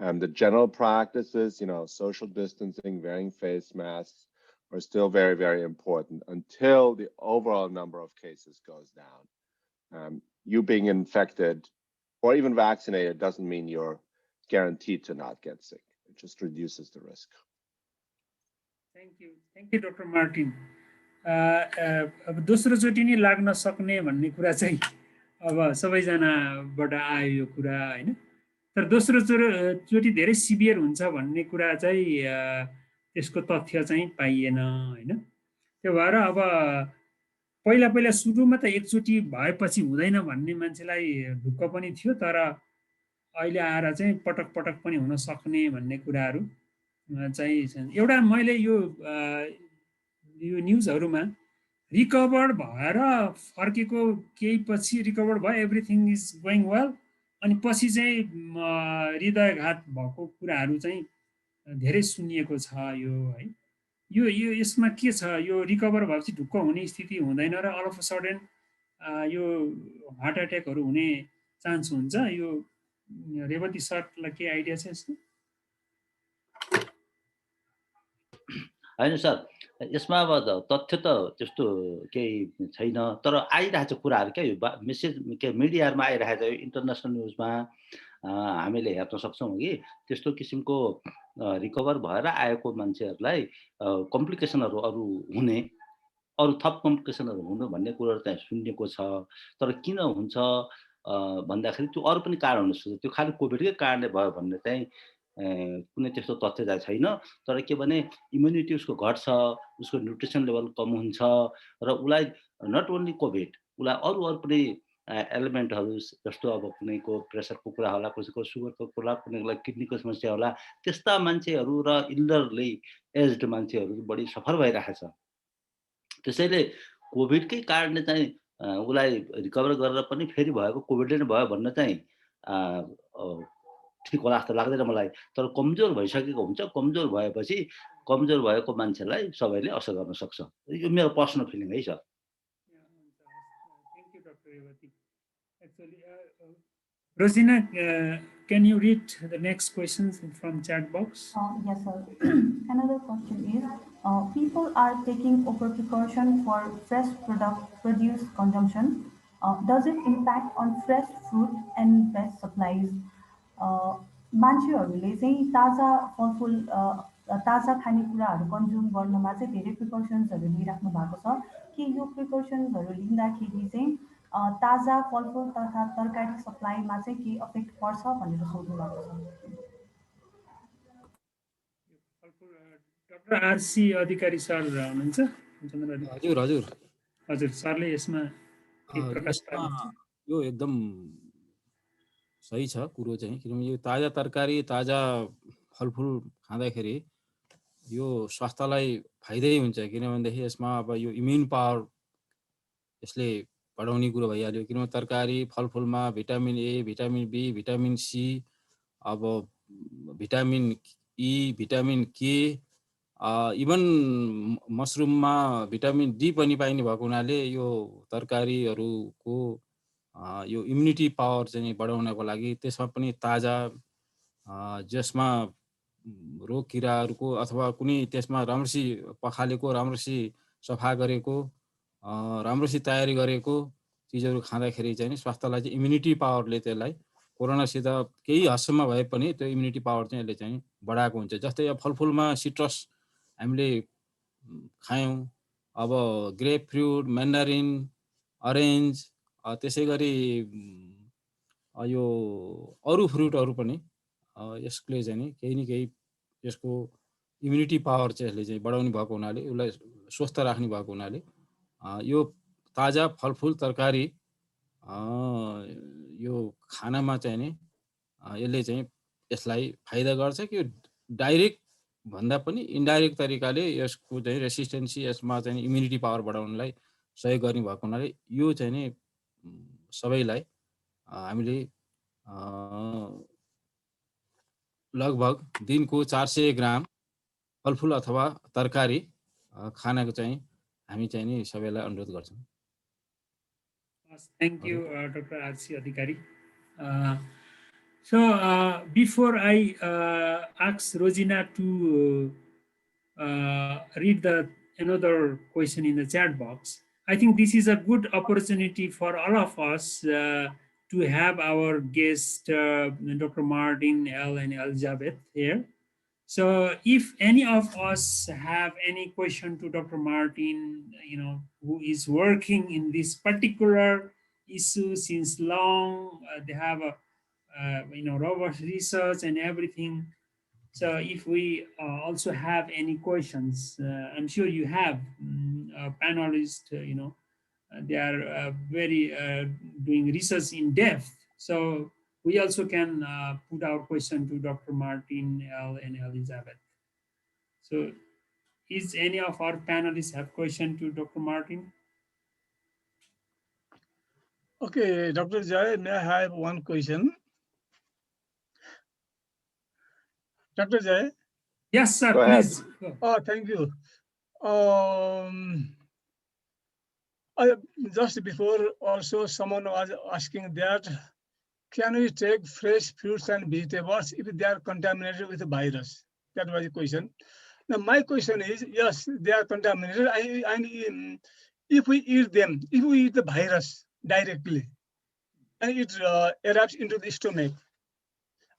The general practices, social distancing, wearing face masks are still very, very important until the overall number of cases goes down. You being infected or even vaccinated doesn't mean you're guaranteed to not get sick. It just reduces the risk. Thank you, Dr. Martin. अब दोस्रोचोटि नै लाग्न सक्ने भन्ने कुरा चाहिँ अब सबैजनाबाट आयो यो कुरा हैन, तर दोस्रो चोटि धेरै सिभियर हुन्छ भन्ने कुरा चाहिँ त्यसको तथ्य चाहिँ पाइएन हैन। त्यो भएर अब पहिला सुरुमा त एकचोटि भएपछि हुँदैन भन्ने मान्छेलाई ढुक्क पनि थियो, तर अहिले आएर चाहिँ पटक पनि हुन सक्ने भन्ने कुराहरू चाहिँ एउटा मैले यो न्युजहरुमा रिकभर्ड भएर फर्केको केही पछि रिकभर्ड भयो, एभ्रिथिङ इज गोइङ वेल, अनि पछि चाहिँ हृदयघात भएको कुराहरू चाहिँ धेरै सुनिएको छ यो है। यो यसमा के छ, यो रिकभर भएपछि ढुक्क हुने स्थिति हुँदैन र अल अफ अ सडन यो हार्ट एट्याकहरू हुने चान्स हुन्छ। यो रेवती सरलाई के आइडिया छ यसको? होइन सर, यसमा अब तथ्य त त्यस्तो केही छैन, तर आइरहेको कुराहरू क्या यो मेसेज के मिडियाहरूमा आइरहेको छ, इन्टरनेसनल न्युजमा हामीले हेर्न सक्छौँ कि त्यस्तो किसिमको रिकभर भएर आएको मान्छेहरूलाई कम्प्लिकेसनहरू अरू हुने, अरू थप कम्प्लिकेसनहरू हुनु भन्ने कुराहरू चाहिँ सुनिएको छ। तर किन हुन्छ भन्दाखेरि त्यो अरू पनि कारण हुनसक्छ, त्यो खालि कोभिडकै कारणले भयो भन्ने चाहिँ कुनै त्यस्तो तथ्य चाहिँ छैन। तर के भने इम्युनिटी उसको घट्छ, उसको न्युट्रिसन लेभल कम हुन्छ र उसलाई नट ओन्ली कोभिड, उसलाई अरू पनि एलिमेन्टहरू जस्तो अब कुनैको प्रेसरको कुरा होला, कसैको सुगरको कुरा, कुनैलाई किडनीको समस्या होला, त्यस्ता मान्छेहरू र इल्डरली एज्ड मान्छेहरू बढी सफर भइरहेको छ। त्यसैले कोभिडकै कारणले चाहिँ उसलाई रिकभर गरेर पनि फेरि भएको कोभिडले नै भयो भन्न चाहिँ ठिक होला जस्तो लाग्दैन मलाई। तर कमजोर भइसकेको हुन्छ, कमजोर भएपछि कमजोर भएको मान्छेलाई सबैले असर गर्न सक्छ। यो मेरो पर्सनल फिलिङ है sir. Thank you, Dr. Revati. Actually, Rosina, can you read the next questions from chat box? Yes, sir. Another question is, people are taking over precaution for fresh produce consumption. Does it impact on fresh fruit and veg supplies? मान्छेहरूले चाहिँ ताजा फलफुल ताजा खानेकुराहरू consume गर्नमा चाहिँ धेरै प्रिकसन्सहरू लिइराख्नु भएको छ कि यो प्रिकसन्सहरू लिँदाखेरि चाहिँ ताजा फलफुल तथा तरकारी सप्लाईमा चाहिँ के इफेक्ट पर्छ भनेर सोध्नु भएको छ। डाक्टर आरसी अधिकारी सर हुनुहुन्छ? हजुर हजुर हजुर, सरले यसमा के प्रकाश पार्नुहुन्छ? यो एकदम सही छ कुरो चाहिँ, किनभने यो ताजा तरकारी ताजा फलफुल खाँदाखेरि यो स्वास्थ्यलाई फाइदै हुन्छ, किनभनेदेखि यसमा अब यो इम्युन पावर यसले बढाउने कुरो भइहाल्यो। किनभने तरकारी फलफुलमा vitamin A, vitamin B, vitamin C, अब vitamin E, vitamin K, even मसरुममा भिटामिन डी पनि पाइने भएको हुनाले यो तरकारीहरूको यो इम्युनिटी पावर चाहिँ बढाउनको लागि त्यसमा पनि ताजा जसमा रोग किराहरूको अथवा कुनै त्यसमा राम्रोसी पखालेको राम्रोसी सफा गरेको राम्रोसी तयारी गरेको चिजहरू खाँदाखेरि चाहिँ स्वास्थ्यलाई चाहिँ इम्युनिटी पावरले त्यसलाई कोरोनासित केही हदसम्म भए पनि त्यो इम्युनिटी पावर चाहिँ यसले चाहिँ बढाएको हुन्छ। जस्तै अब फलफुलमा सिट्रस हामीले खायौँ, अब ग्रेप फ्रुट, म्यान्डारिन, अरेन्ज, त्यसै गरी यो अरू फ्रुटहरू पनि यसले चाहिँ केही न केही यसको इम्युनिटी पावर चाहिँ यसले चाहिँ बढाउने भएको हुनाले उसलाई स्वस्थ राख्ने भएको हुनाले यो ताजा फलफुल तरकारी यो खानामा चाहिँ नि यसले चाहिँ यसलाई फाइदा गर्छ कि डाइरेक्ट भन्दा पनि इन्डाइरेक्ट तरिकाले यसको चाहिँ रेसिस्टेन्सी यसमा चाहिँ इम्युनिटी पावर बढाउनलाई सहयोग गर्ने भएको हुनाले यो चाहिँ नि सबैलाई हामीले लगभग दिनको 400 ग्राम फलफुल अथवा तरकारी खानाको चाहिँ हामी चाहिँ नि सबैलाई अनुरोध गर्छौँ। Thank you, Dr. R.C. Adhikari. So before I ask Rosina to read another question in the chat box, I think this is a good opportunity for all of us to have our guest, Dr. Martin L. and Elizabeth here. So if any of us have any question to Dr. Martin, who is working in this particular issue since long, they have a, robust research and everything. So if we also have any questions, I'm sure you have panelists, they are very doing research in depth. So we also can put our question to Dr. Martin L. and Elizabeth. So is any of our panelists have question to Dr. Martin? Okay, Dr. Jai, may I have one question? Dr. Jai? Yes, sir, Go ahead. please. Oh, thank you. Just before also someone was asking that, can we take fresh fruits and vegetables if they are contaminated with the virus? That was the question. Now my question is, yes, they are contaminated. And if we eat them, if we eat the virus directly, and it erupts into the stomach,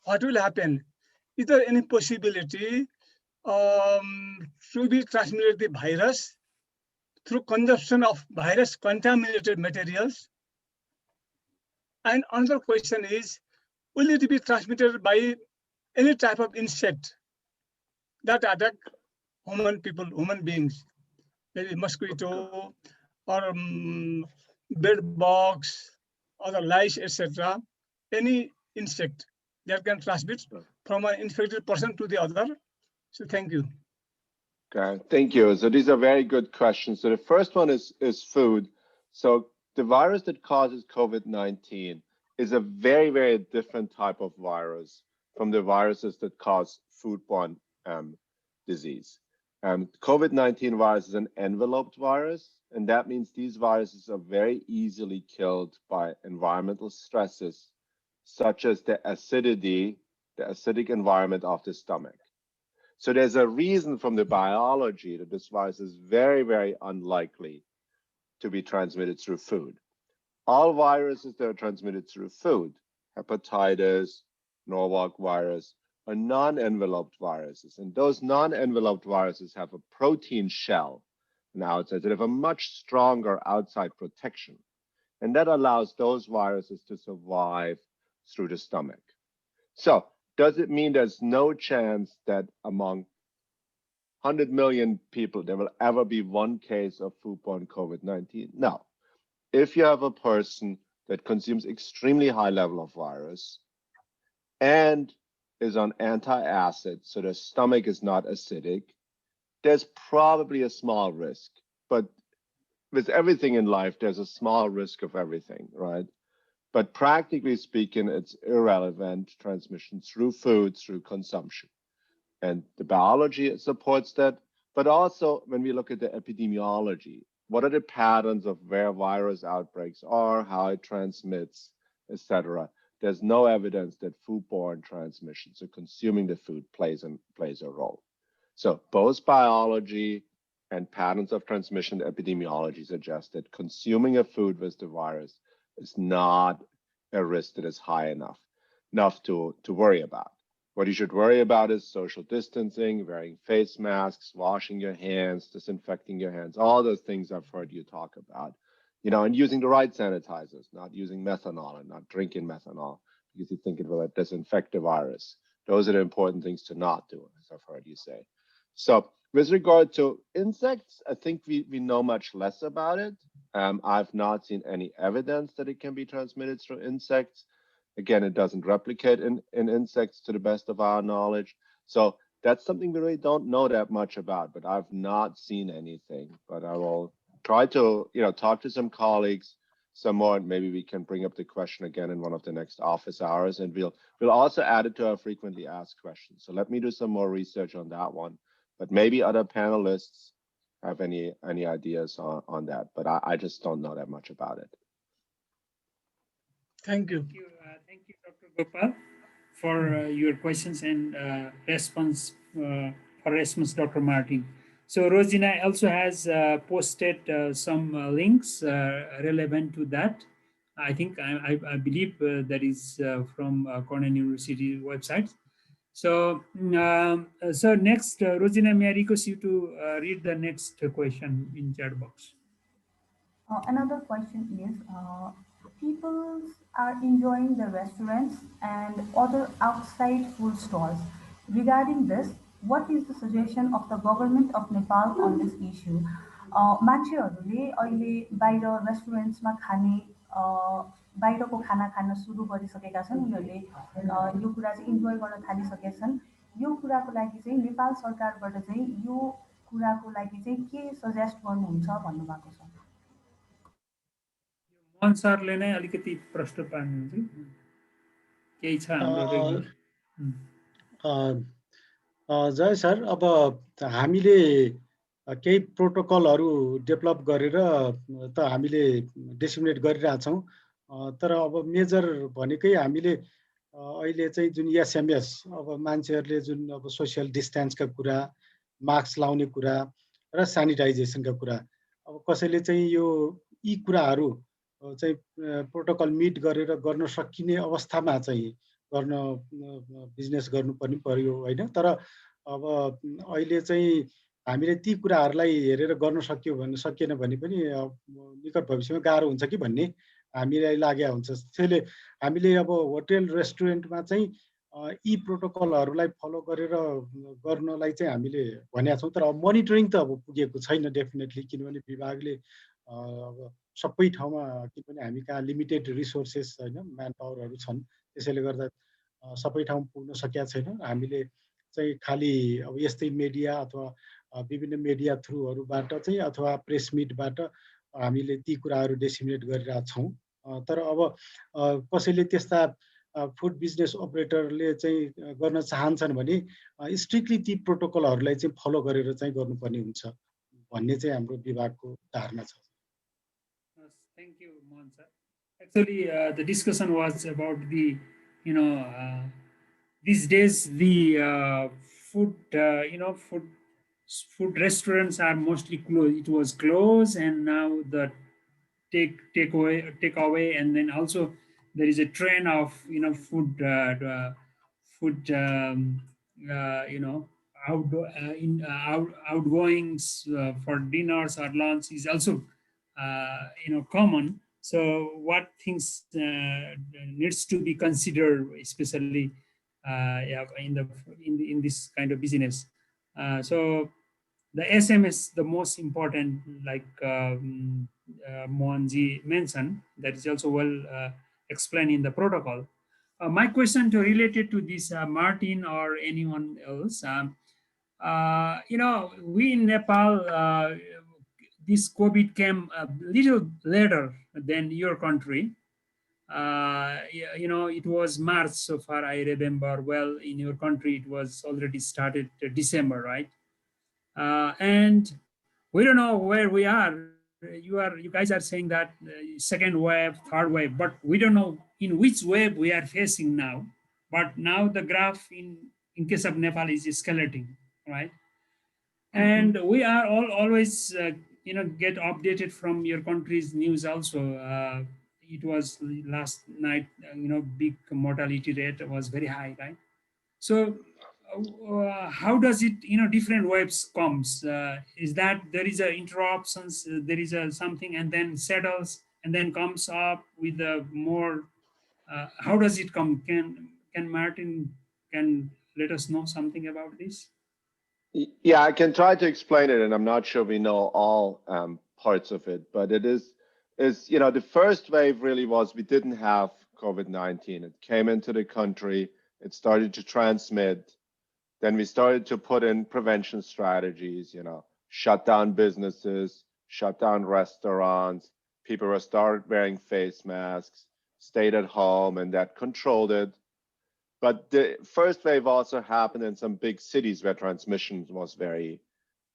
what will happen? Is there any possibility to be transmitted the virus through consumption of virus contaminated materials? And another question is, will it be transmitted by any type of insect that attack human beings, maybe mosquito or bed bugs or the lice, etc. Any insect that can transmit from an infected person to the other? So thank you. Okay, thank you. So these are very good questions. So the first one is food. So the virus that causes COVID-19 is a very, very different type of virus from the viruses that cause foodborne disease. COVID-19 virus is an enveloped virus, and that means these viruses are very easily killed by environmental stresses, such as the acidic environment of the stomach. So there's a reason from the biology that this virus is very, very unlikely to be transmitted through food. All viruses that are transmitted through food, hepatitis, Norwalk virus, are non-enveloped viruses. And those non-enveloped viruses have a protein shell on the outside that have a much stronger outside protection. And that allows those viruses to survive through the stomach. So does it mean there's no chance that among 100 million people there will ever be one case of foodborne COVID-19? No. If you have a person that consumes extremely high level of virus and is on antacid, so their stomach is not acidic, there's probably a small risk. But with everything in life, there's a small risk of everything, right? But practically speaking, it's irrelevant transmission through food, through consumption. And the biology supports that. But also when we look at the epidemiology, what are the patterns of where virus outbreaks are, how it transmits, etc. There's no evidence that foodborne transmission, so consuming the food, plays a role. So both biology and patterns of transmission epidemiology suggest that consuming a food with the virus is not a risk that is high enough to worry about. What you should worry about is social distancing, wearing face masks, washing your hands, disinfecting your hands, all those things I've heard you talk about, and using the right sanitizers, not using methanol and not drinking methanol because you think it will disinfect the virus. Those are the important things to not do, as I've heard you say. So with regard to insects, I think we know much less about it. I've not seen any evidence that it can be transmitted through insects. Again, it doesn't replicate in insects to the best of our knowledge. So that's something we really don't know that much about, but I've not seen anything. But I will try to, talk to some colleagues some more, and maybe we can bring up the question again in one of the next office hours, and we'll also add it to our frequently asked questions. So let me do some more research on that one. But maybe other panelists have any ideas on that, but I just don't know that much about it. Thank you. Thank you, Dr. Gopal, for your questions and response, Dr. Martin. So Rosina also has posted some links relevant to that. I think, I believe that is from Cornell University website. So, so next, Rosina, may I request you to read the next question in chat box. Another question is, people are enjoying the restaurants and other outside food stalls. Regarding this, what is the suggestion of the government of Nepal on this issue? मान्छेहरूले अहिले बाहिर रेस्टुरेन्ट्समा खाने बाहिरको खाना खान सुरु गरिसकेका छन्, उनीहरूले यो कुरा चाहिँ इन्जोय गर्न थालिसकेका छन्। यो कुराको लागि चाहिँ नेपाल सरकारबाट चाहिँ यो कुराको लागि चाहिँ के सजेस्ट गर्नुहुन्छ भन्नुभएको छ। मोहन सरले नै अलिकति प्रश्न पार्नुहुन्छ, केही छ हाम्रो रेगुलर। जय सर, अब हामीले केही प्रोटोकलहरू डेभलप गरेर त हामीले डिसिमिनेट गरिरहेछौँ, तर अब मेजर भनेकै हामीले अहिले चाहिँ जुन एसएमएस, अब मान्छेहरूले जुन अब सोसियल डिस्टेन्सका कुरा, मास्क लाउने कुरा र सेनिटाइजेसनका कुरा, अब कसैले चाहिँ यी कुराहरू चाहिँ प्रोटोकल मिट गरेर गर्न सकिने अवस्थामा चाहिँ गर्न बिजनेस गर्नुपर्ने पर्यो होइन। तर अब अहिले चाहिँ हामीले ती कुराहरूलाई हेरेर गर्न सकिएन भने पनि निकट भविष्यमा गाह्रो हुन्छ कि भन्ने हामीलाई लागेको हुन्छ। त्यसैले हामीले अब होटेल रेस्टुरेन्टमा चाहिँ यी प्रोटोकलहरूलाई फलो गरेर गर्नलाई चाहिँ हामीले भनेका छौँ, तर अब मोनिटरिङ त अब पुगेको छैन डेफिनेटली, किनभने विभागले अब सबै ठाउँमा, किनभने हामी कहाँ लिमिटेड रिसोर्सेस होइन, म्यान पावरहरू छन्, त्यसैले गर्दा सबै ठाउँ पुग्न सकेका छैन। हामीले चाहिँ खालि अब यस्तै मिडिया अथवा विभिन्न मिडिया थ्रुहरूबाट चाहिँ अथवा प्रेस मिटबाट हामीले ती कुराहरू डिसिमिनेट गरिरहेका छौँ। तर अब कसैले त्यस्ता फुड बिजनेस अपरेटरले चाहिँ गर्न चाहन्छन् भने स्ट्रिक्टली ती प्रोटोकलहरूलाई चाहिँ फलो गरेर चाहिँ गर्नुपर्ने हुन्छ भन्ने चाहिँ हाम्रो विभागको धारणा छ। Thank you, Mohan sir. Actually, the discussion was about the, these days the food, food restaurants are mostly closed. It was closed, and now the take away, and then also there is a trend of food outgoings for dinners or lunch is also common. So what things needs to be considered, especially in this kind of business. So the SMS, the most important, like Mohanji mentioned, that is also well explained in the protocol. My question related to this, Martin or anyone else, we in Nepal, this COVID came a little later than your country. It was March so far, I remember well. In your country, it was already started December, right? And we don't know where we are. You guys are saying that second wave, third wave, but we don't know in which wave we are facing now. But now the graph in case of Nepal is escalating, right? And we are always get updated from your country's news also. It was last night, big mortality rate was very high, right? So how does it, different waves comes? Is that there is a interruptions, there is a something and then settles and then comes up with a more, how does it come? Can Martin can let us know something about this? Yeah, I can try to explain it, and I'm not sure we know all parts of it, but it is the first wave really was we didn't have COVID-19. It came into the country, it started to transmit. Then we started to put in prevention strategies, shut down businesses, shut down restaurants. People were started wearing face masks, stayed at home, and that controlled it. But the first wave also happened in some big cities where transmission was very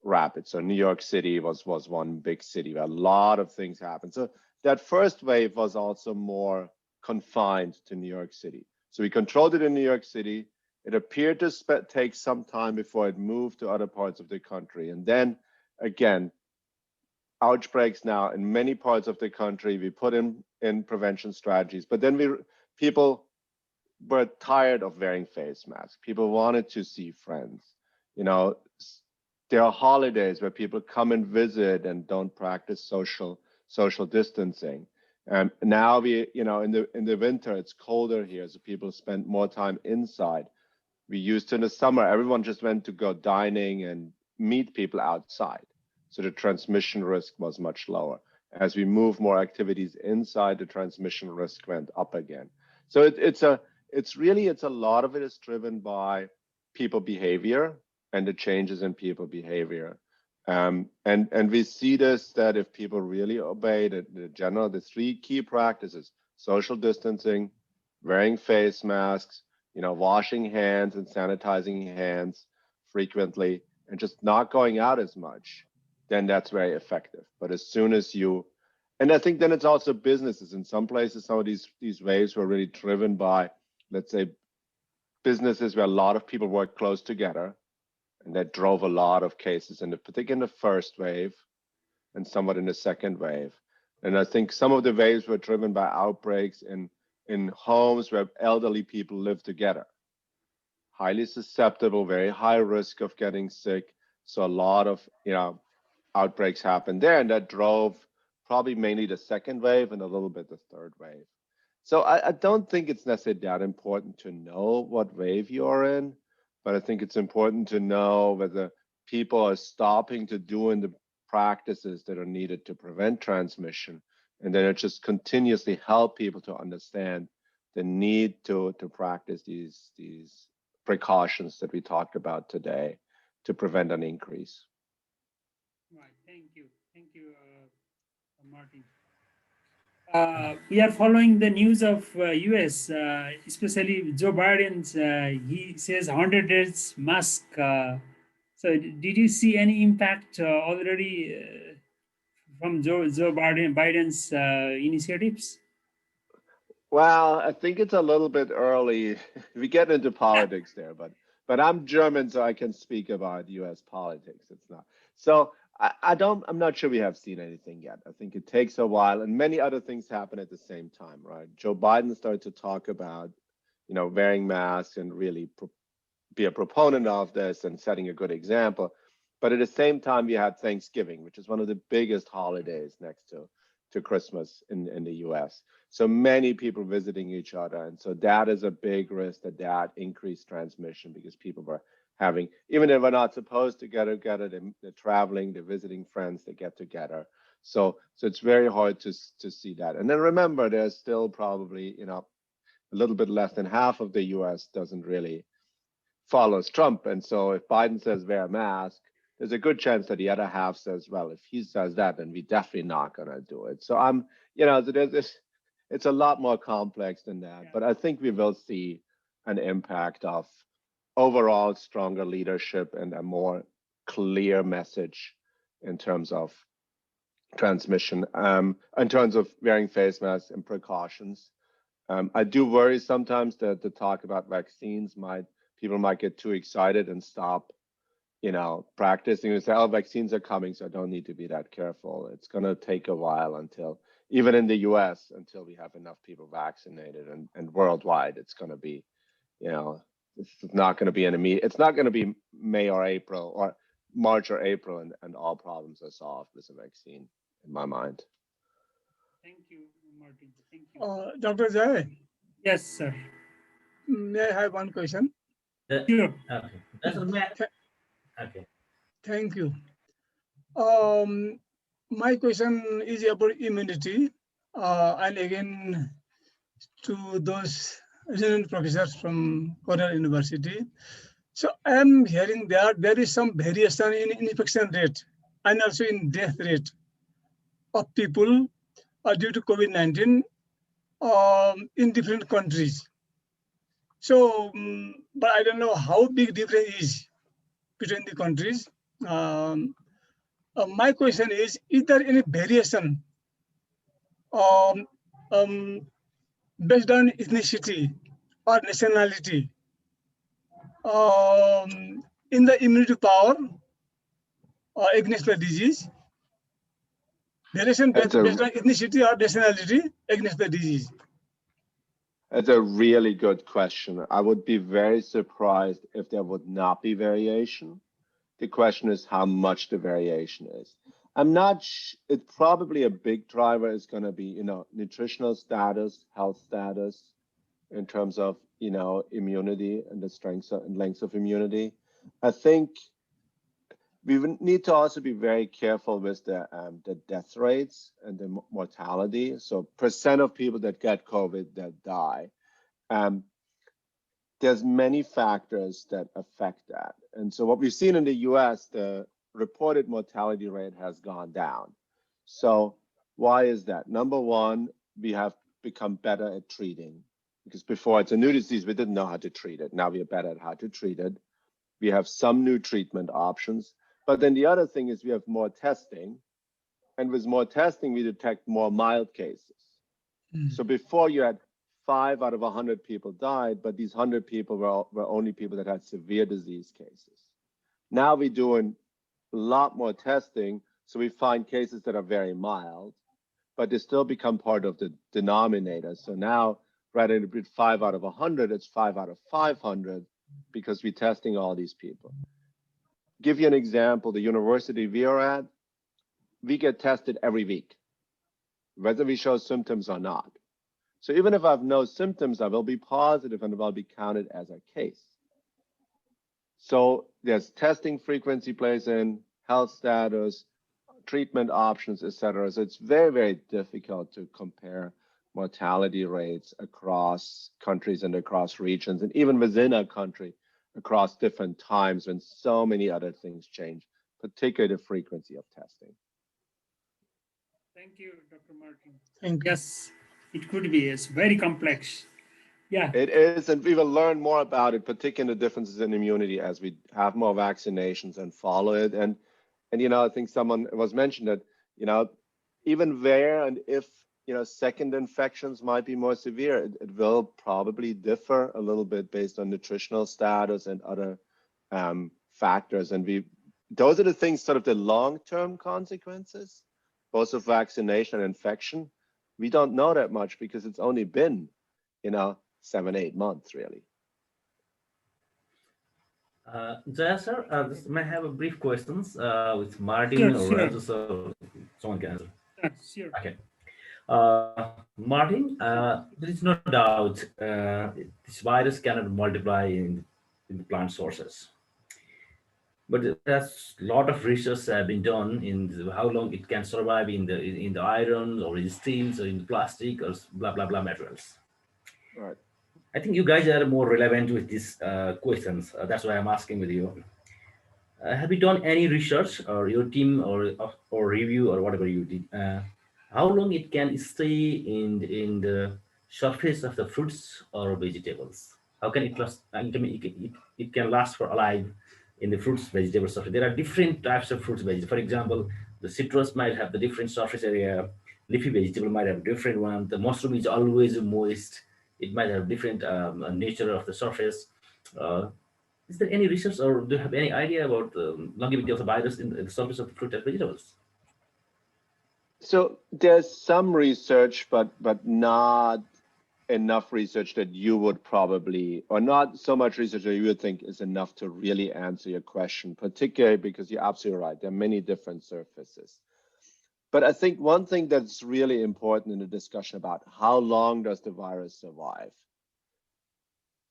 rapid. So New York City was one big city where a lot of things happened. So that first wave was also more confined to New York City. So we controlled it in New York City. It appeared to take some time before it moved to other parts of the country. And then again, outbreaks now in many parts of the country. We put in prevention strategies, but then people were tired of wearing face masks. People wanted to see friends. There are holidays where people come and visit and don't practice social distancing. And now in the winter, it's colder here, so people spend more time inside. We used to in the summer, everyone just went to go dining and meet people outside. So the transmission risk was much lower. As we move more activities inside, the transmission risk went up again. So it's a lot of it is driven by people behavior and the changes in people behavior. And we see this, that if people really obey the three key practices: social distancing, wearing face masks, washing hands and sanitizing hands frequently, and just not going out as much, then that's very effective. But as soon as and I think then it's also businesses. In some places, some of these waves were really driven by, let's say, businesses where a lot of people work close together, and that drove a lot of cases, particularly in the first wave and somewhat in the second wave. And I think some of the waves were driven by outbreaks in homes where elderly people live together. Highly susceptible, very high risk of getting sick. So a lot of outbreaks happened there, and that drove probably mainly the second wave and a little bit the third wave. So I don't think it's necessarily that important to know what wave you're in, but I think it's important to know whether people are stopping to doing the practices that are needed to prevent transmission, and then it just continuously help people to understand the need to practice these precautions that we talked about today to prevent an increase. Right. Thank you, Martin. We are following the news of US, especially Joe Biden's. He says 100 days mask. So did you see any impact already from Joe Biden's initiatives? Well, I think it's a little bit early. We get into politics there, but I'm German, so I can speak about U.S. politics. It's not. So I'm not sure we have seen anything yet. I think it takes a while, and many other things happen at the same time, right? Joe Biden started to talk about, wearing masks and really be a proponent of this and setting a good example. But at the same time, we had Thanksgiving, which is one of the biggest holidays next to Christmas in the US. So many people visiting each other. And so that is a big risk that increased transmission, because people were having, even if they're not supposed to get together, they're traveling, they're visiting friends, they get together. So it's very hard to see that. And then remember, there's still probably, a little bit less than half of the US doesn't really follows Trump. And so if Biden says wear a mask, there's a good chance that the other half says, well, if he says that, then we're definitely not going to do it. So it's a lot more complex than that. Yeah. But I think we will see an impact of overall stronger leadership and a more clear message in terms of transmission, in terms of wearing face masks and precautions. I do worry sometimes that the talk about vaccines people might get too excited and stop, practicing and say, oh, vaccines are coming, so I don't need to be that careful. It's going to take a while until, even in the US, until we have enough people vaccinated, and worldwide, it's going to be, it's not going to be it's not going to be May or April or March or April and all problems are solved with a vaccine, in my mind. Thank you, Martin. Thank you. Dr. Jay, Yes, sir. may I have one question? Sure. Okay. Okay. Thank you. My question is about immunity, and again to those resident professors from Cornell University. So I am hearing that there is some variation in infection rate and also in death rate of people due to COVID-19 in different countries. So, but I don't know how big difference is between the countries. My question is there any variation based on ethnicity or nationality in the immunity power against the disease? Variation based on ethnicity or nationality against the disease? That's a really good question. I would be very surprised if there would not be variation. The question is how much the variation is. I'm not, it's probably a big driver is going to be, nutritional status, health status, in terms of, immunity and the strength and length of immunity. I think we need to also be very careful with the death rates and the mortality. So percent of people that get COVID that die. There's many factors that affect that. And so what we've seen in the US, the reported mortality rate has gone down. So why is that? Number one, we have become better at treating, because before it's a new disease, we didn't know how to treat it. Now we are better at how to treat it. We have some new treatment options. But then the other thing is we have more testing. And with more testing, we detect more mild cases. So before you had 5 out of 100 people died, but these 100 people were only people that had severe disease cases. Now we're doing a lot more testing, so we find cases that are very mild, but they still become part of the denominator. So now, rather than 5 out of 100, it's 5 out of 500, because we're testing all these people. Give you an example, the university we are at, we get tested every week, whether we show symptoms or not. So even if I have no symptoms, I will be positive and will be counted as a case. So there's testing frequency plays in, health status, treatment options, etc. So it's very, very difficult to compare mortality rates across countries and across regions, and even within a country across different times when so many other things change, particularly the frequency of testing. Thank you, Dr. Martin. Thank you. Yes, it could be. It's very complex. Yeah. It is, and we will learn more about it, particularly the differences in immunity as we have more vaccinations and follow it. And I think someone was mentioned that, even where and if, second infections might be more severe, it will probably differ a little bit based on nutritional status and other factors. And those are the things, sort of the long-term consequences, both of vaccination and infection. We don't know that much because it's only been, 7-8 months, really. Jaya sir, may I have a brief questions with Martin or Raju sir? Someone can answer. Sure. Okay. Martin, there is no doubt this virus cannot multiply in the plant sources. But there's a lot of research have been done in how long it can survive in the iron or in steels or in plastic or blah blah blah materials. Right. I think you guys are more relevant with these questions. That's why I'm asking with you. Have you done any research, or your team, or review, or whatever you did? How long it can stay in the surface of the fruits or vegetables? How can it last? It can last for alive in the fruits vegetable surface. There are different types of fruits vegetables. For example, the citrus might have the different surface area, leafy vegetable might have different one, the mushroom is always moist, it might have different nature of the surface. uh, is there any research, or do you have any idea about the longevity of the virus in the surface of the fruit and vegetables? So there's some research, but not enough research that you would probably, or not so much research that you would think is enough to really answer your question, particularly because you're absolutely right. There are many different surfaces. But I think one thing that's really important in the discussion about how long does the virus survive,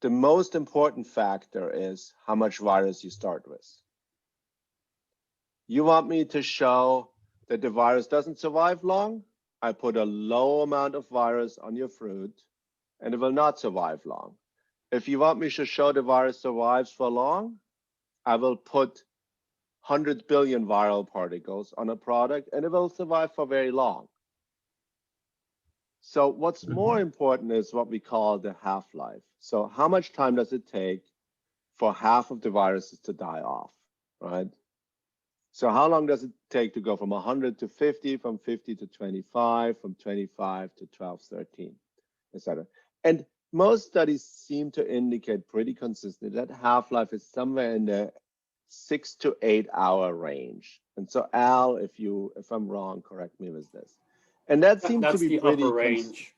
the most important factor is how much virus you start with. You want me to show that the virus doesn't survive long? I put a low amount of virus on your fruit and it will not survive long. If you want me to show the virus survives for long, I will put 100 billion viral particles on a product and it will survive for very long. So what's more important is what we call the half-life. So how much time does it take for half of the viruses to die off, right? So how long does it take to go from 100 to 50, from 50 to 25, from 25 to 12, 13, etc. And most studies seem to indicate pretty consistently that half-life is somewhere in the 6 to 8 hour range. And so Al, if I'm wrong, correct me with this. And that seems to be pretty upper range.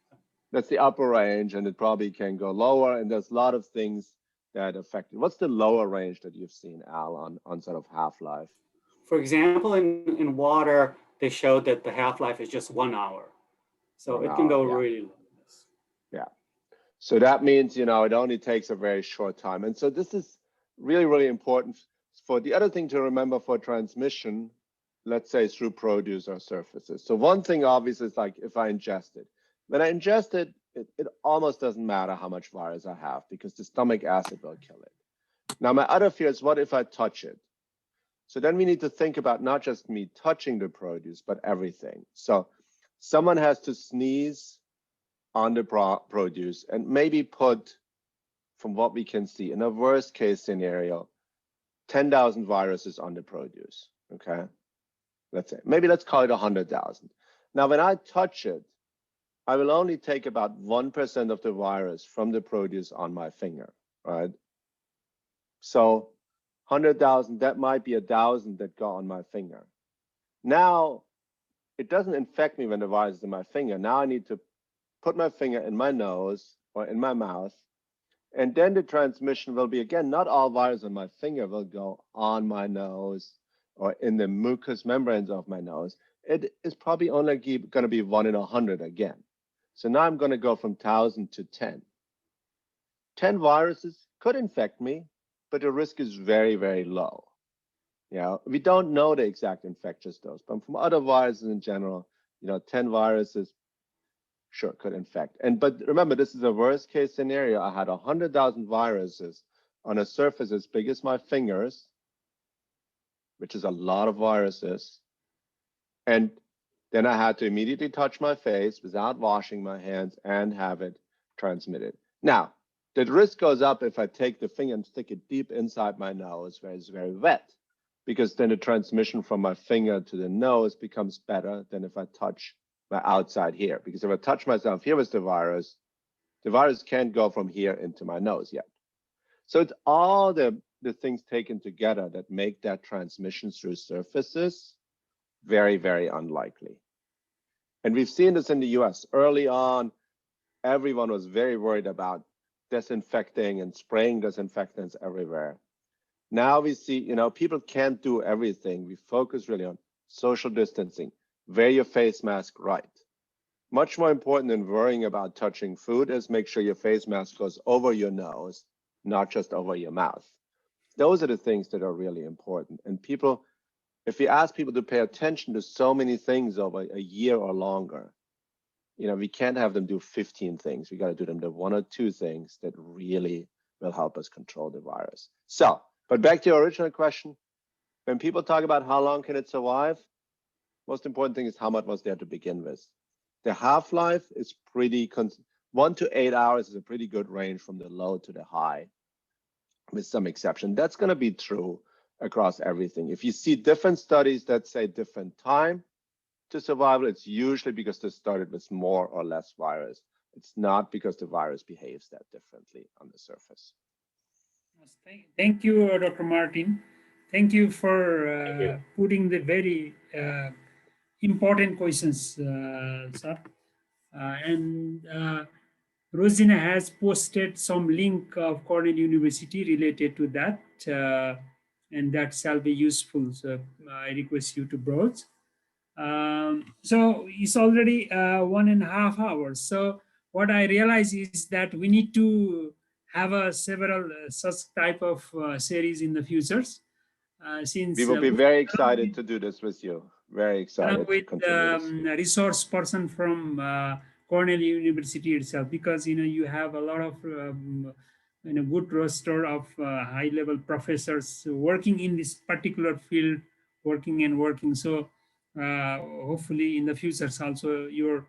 That's the upper range, and it probably can go lower. And there's a lot of things that affect it. What's the lower range that you've seen, Al, on sort of half-life? For example, in water, they showed that the half-life is just 1 hour. So it can go really low. Yeah. So that means, it only takes a very short time. And so this is really, really important. For the other thing to remember for transmission, let's say through produce or surfaces. So one thing obviously is like if I ingest it. When I ingest it, it almost doesn't matter how much virus I have because the stomach acid will kill it. Now, my other fear is what if I touch it? So then we need to think about not just me touching the produce, but everything. So someone has to sneeze on the produce and maybe put, from what we can see, in a worst case scenario, 10,000 viruses on the produce, okay? Let's say, maybe let's call it 100,000. Now, when I touch it, I will only take about 1% of the virus from the produce on my finger, right? So 100,000, that might be 1,000 that go on my finger. Now, it doesn't infect me when the virus is in my finger. Now I need to put my finger in my nose or in my mouth, and then the transmission will be, again, not all virus on my finger will go on my nose or in the mucous membranes of my nose. It is probably only going to be 1 in 100 again. So now I'm going to go from 1,000 to 10. 10 viruses could infect me, but the risk is very, very low. We don't know the exact infectious dose, but from other viruses in general, 10 viruses sure could infect. But remember, this is a worst case scenario. I had 100,000 viruses on a surface as big as my fingers, which is a lot of viruses. And then I had to immediately touch my face without washing my hands and have it transmitted. Now, the risk goes up if I take the finger and stick it deep inside my nose where it's very wet, because then the transmission from my finger to the nose becomes better than if I touch my outside here. Because if I touch myself here with the virus can't go from here into my nose yet. So it's all the things taken together that make that transmission through surfaces very, very unlikely. And we've seen this in the US. Early on, everyone was very worried about disinfecting and spraying disinfectants everywhere. Now we see, people can't do everything. We focus really on social distancing, wear your face mask right. Much more important than worrying about touching food is make sure your face mask goes over your nose, not just over your mouth. Those are the things that are really important. And people, if we ask people to pay attention to so many things over a year or longer, we can't have them do 15 things. We got to do them to 1 or 2 things that really will help us control the virus. So, but back to your original question, when people talk about how long can it survive, most important thing is how much was there to begin with. The half-life is pretty, 1 to 8 hours is a pretty good range from the low to the high, with some exception. That's going to be true across everything. If you see different studies that say different time to survival, it's usually because they started with more or less virus. It's not because the virus behaves that differently on the surface. Thank you, Dr. Martin. Thank you for putting the very important questions, sir. And Rosina has posted some link of Cornell University related to that, and that shall be useful. So I request you to browse. So it's already 1.5 hours. So what I realize is that we need to have several such type of series in the futures. Since we will be very excited to do this with you. Very excited with to continue this. resource person from Cornell University itself, because you have a lot of good roster of high-level professors working in this particular field, working. So hopefully in the futures also your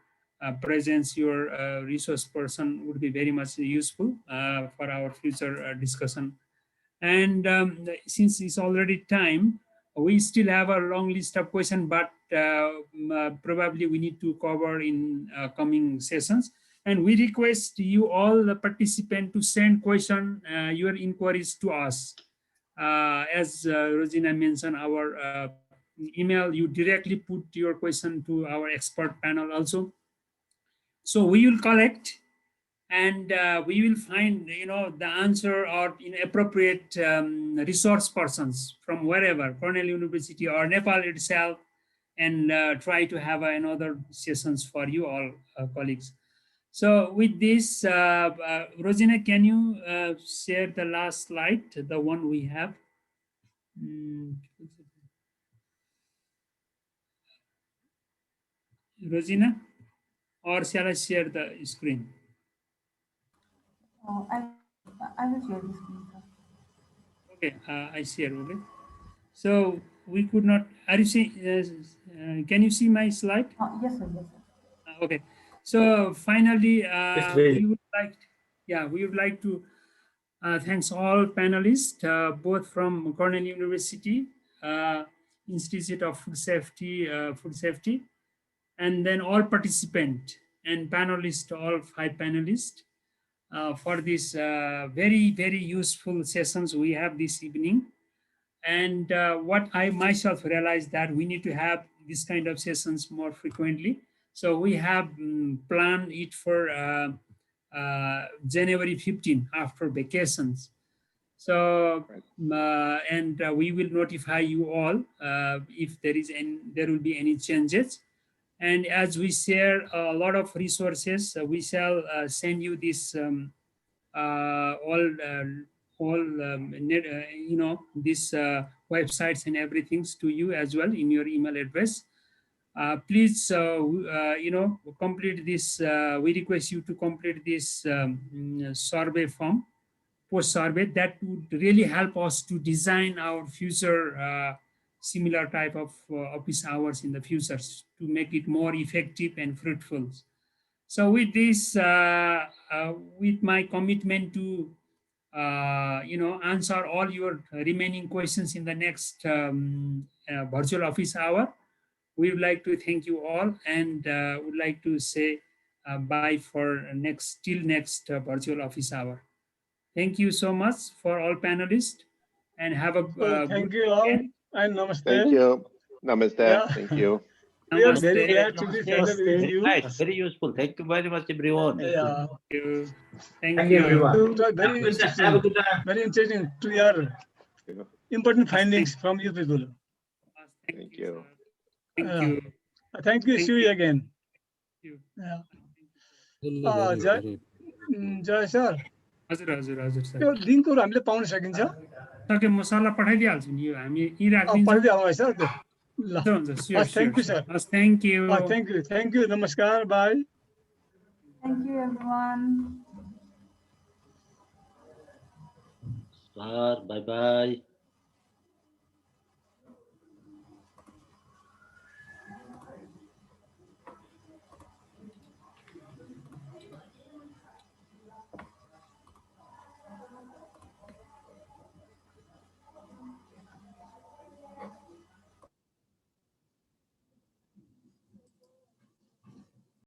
presence, your resource person would be very much useful for our future discussion. And since it's already time, we still have a long list of questions, but probably we need to cover in coming sessions. And we request you all, the participants, to send your inquiries to us. As Rosina mentioned, our email, you directly put your question to our expert panel also. So we will collect, and we will find the answer or appropriate resource persons from wherever, Cornell University or Nepal itself, and try to have another sessions for you all colleagues. So with this, Rosina, can you share the last slide, the one we have? Rosina, or shall I share the screen? I will share the screen, sir. Okay, I share. Okay. So we could not. Are you see? Can you see my slide? Yes, sir. Yes, sir. Okay. So finally, very- we would like to thanks all panelists, both from Cornell University, Institute of Food Safety, and then all participants and panelists, all 5 panelists, for these very, very useful sessions we have this evening. And what I myself realized that we need to have this kind of sessions more frequently. So we have planned it for January 15 after vacations. So and we will notify you all if there will be any changes. And as we share a lot of resources, we shall send you this these websites and everything to you as well in your email address. Please, complete this. We request you to complete this survey form, post survey, that would really help us to design our future similar type of office hours in the future to make it more effective and fruitful. So with this, with my commitment to answer all your remaining questions in the next virtual office hour, we would like to thank you all, and would like to say bye for till next virtual office hour. Thank you so much for all panelists, and have a thank good you all, weekend. and namaste. Thank you. Namaste. Yeah. Thank you. We are Namaste. very glad to be together with you. Nice, very useful. Thank you very much, everyone. Yeah. Thank you, everyone. It was very Have a good time. interesting. Have a good time. Very interesting to hear important findings from you people. Thank you. Thank you. Thank you. See you again. Yeah. जय sir, हजुर हजुर हजुर sir, त्यो लिङ्कहरू हामीले pound सकिन्छ? सके म सरलाई पठाइदिइहाल्छु नि, यो हामी यहीँ राखिदिन्छौँ। पठाइदिनु है सर। ल हुन्छ, sure, thank you sir. Thank you, thank you, नमस्कार, by. Thank you, everyone. Bye bye.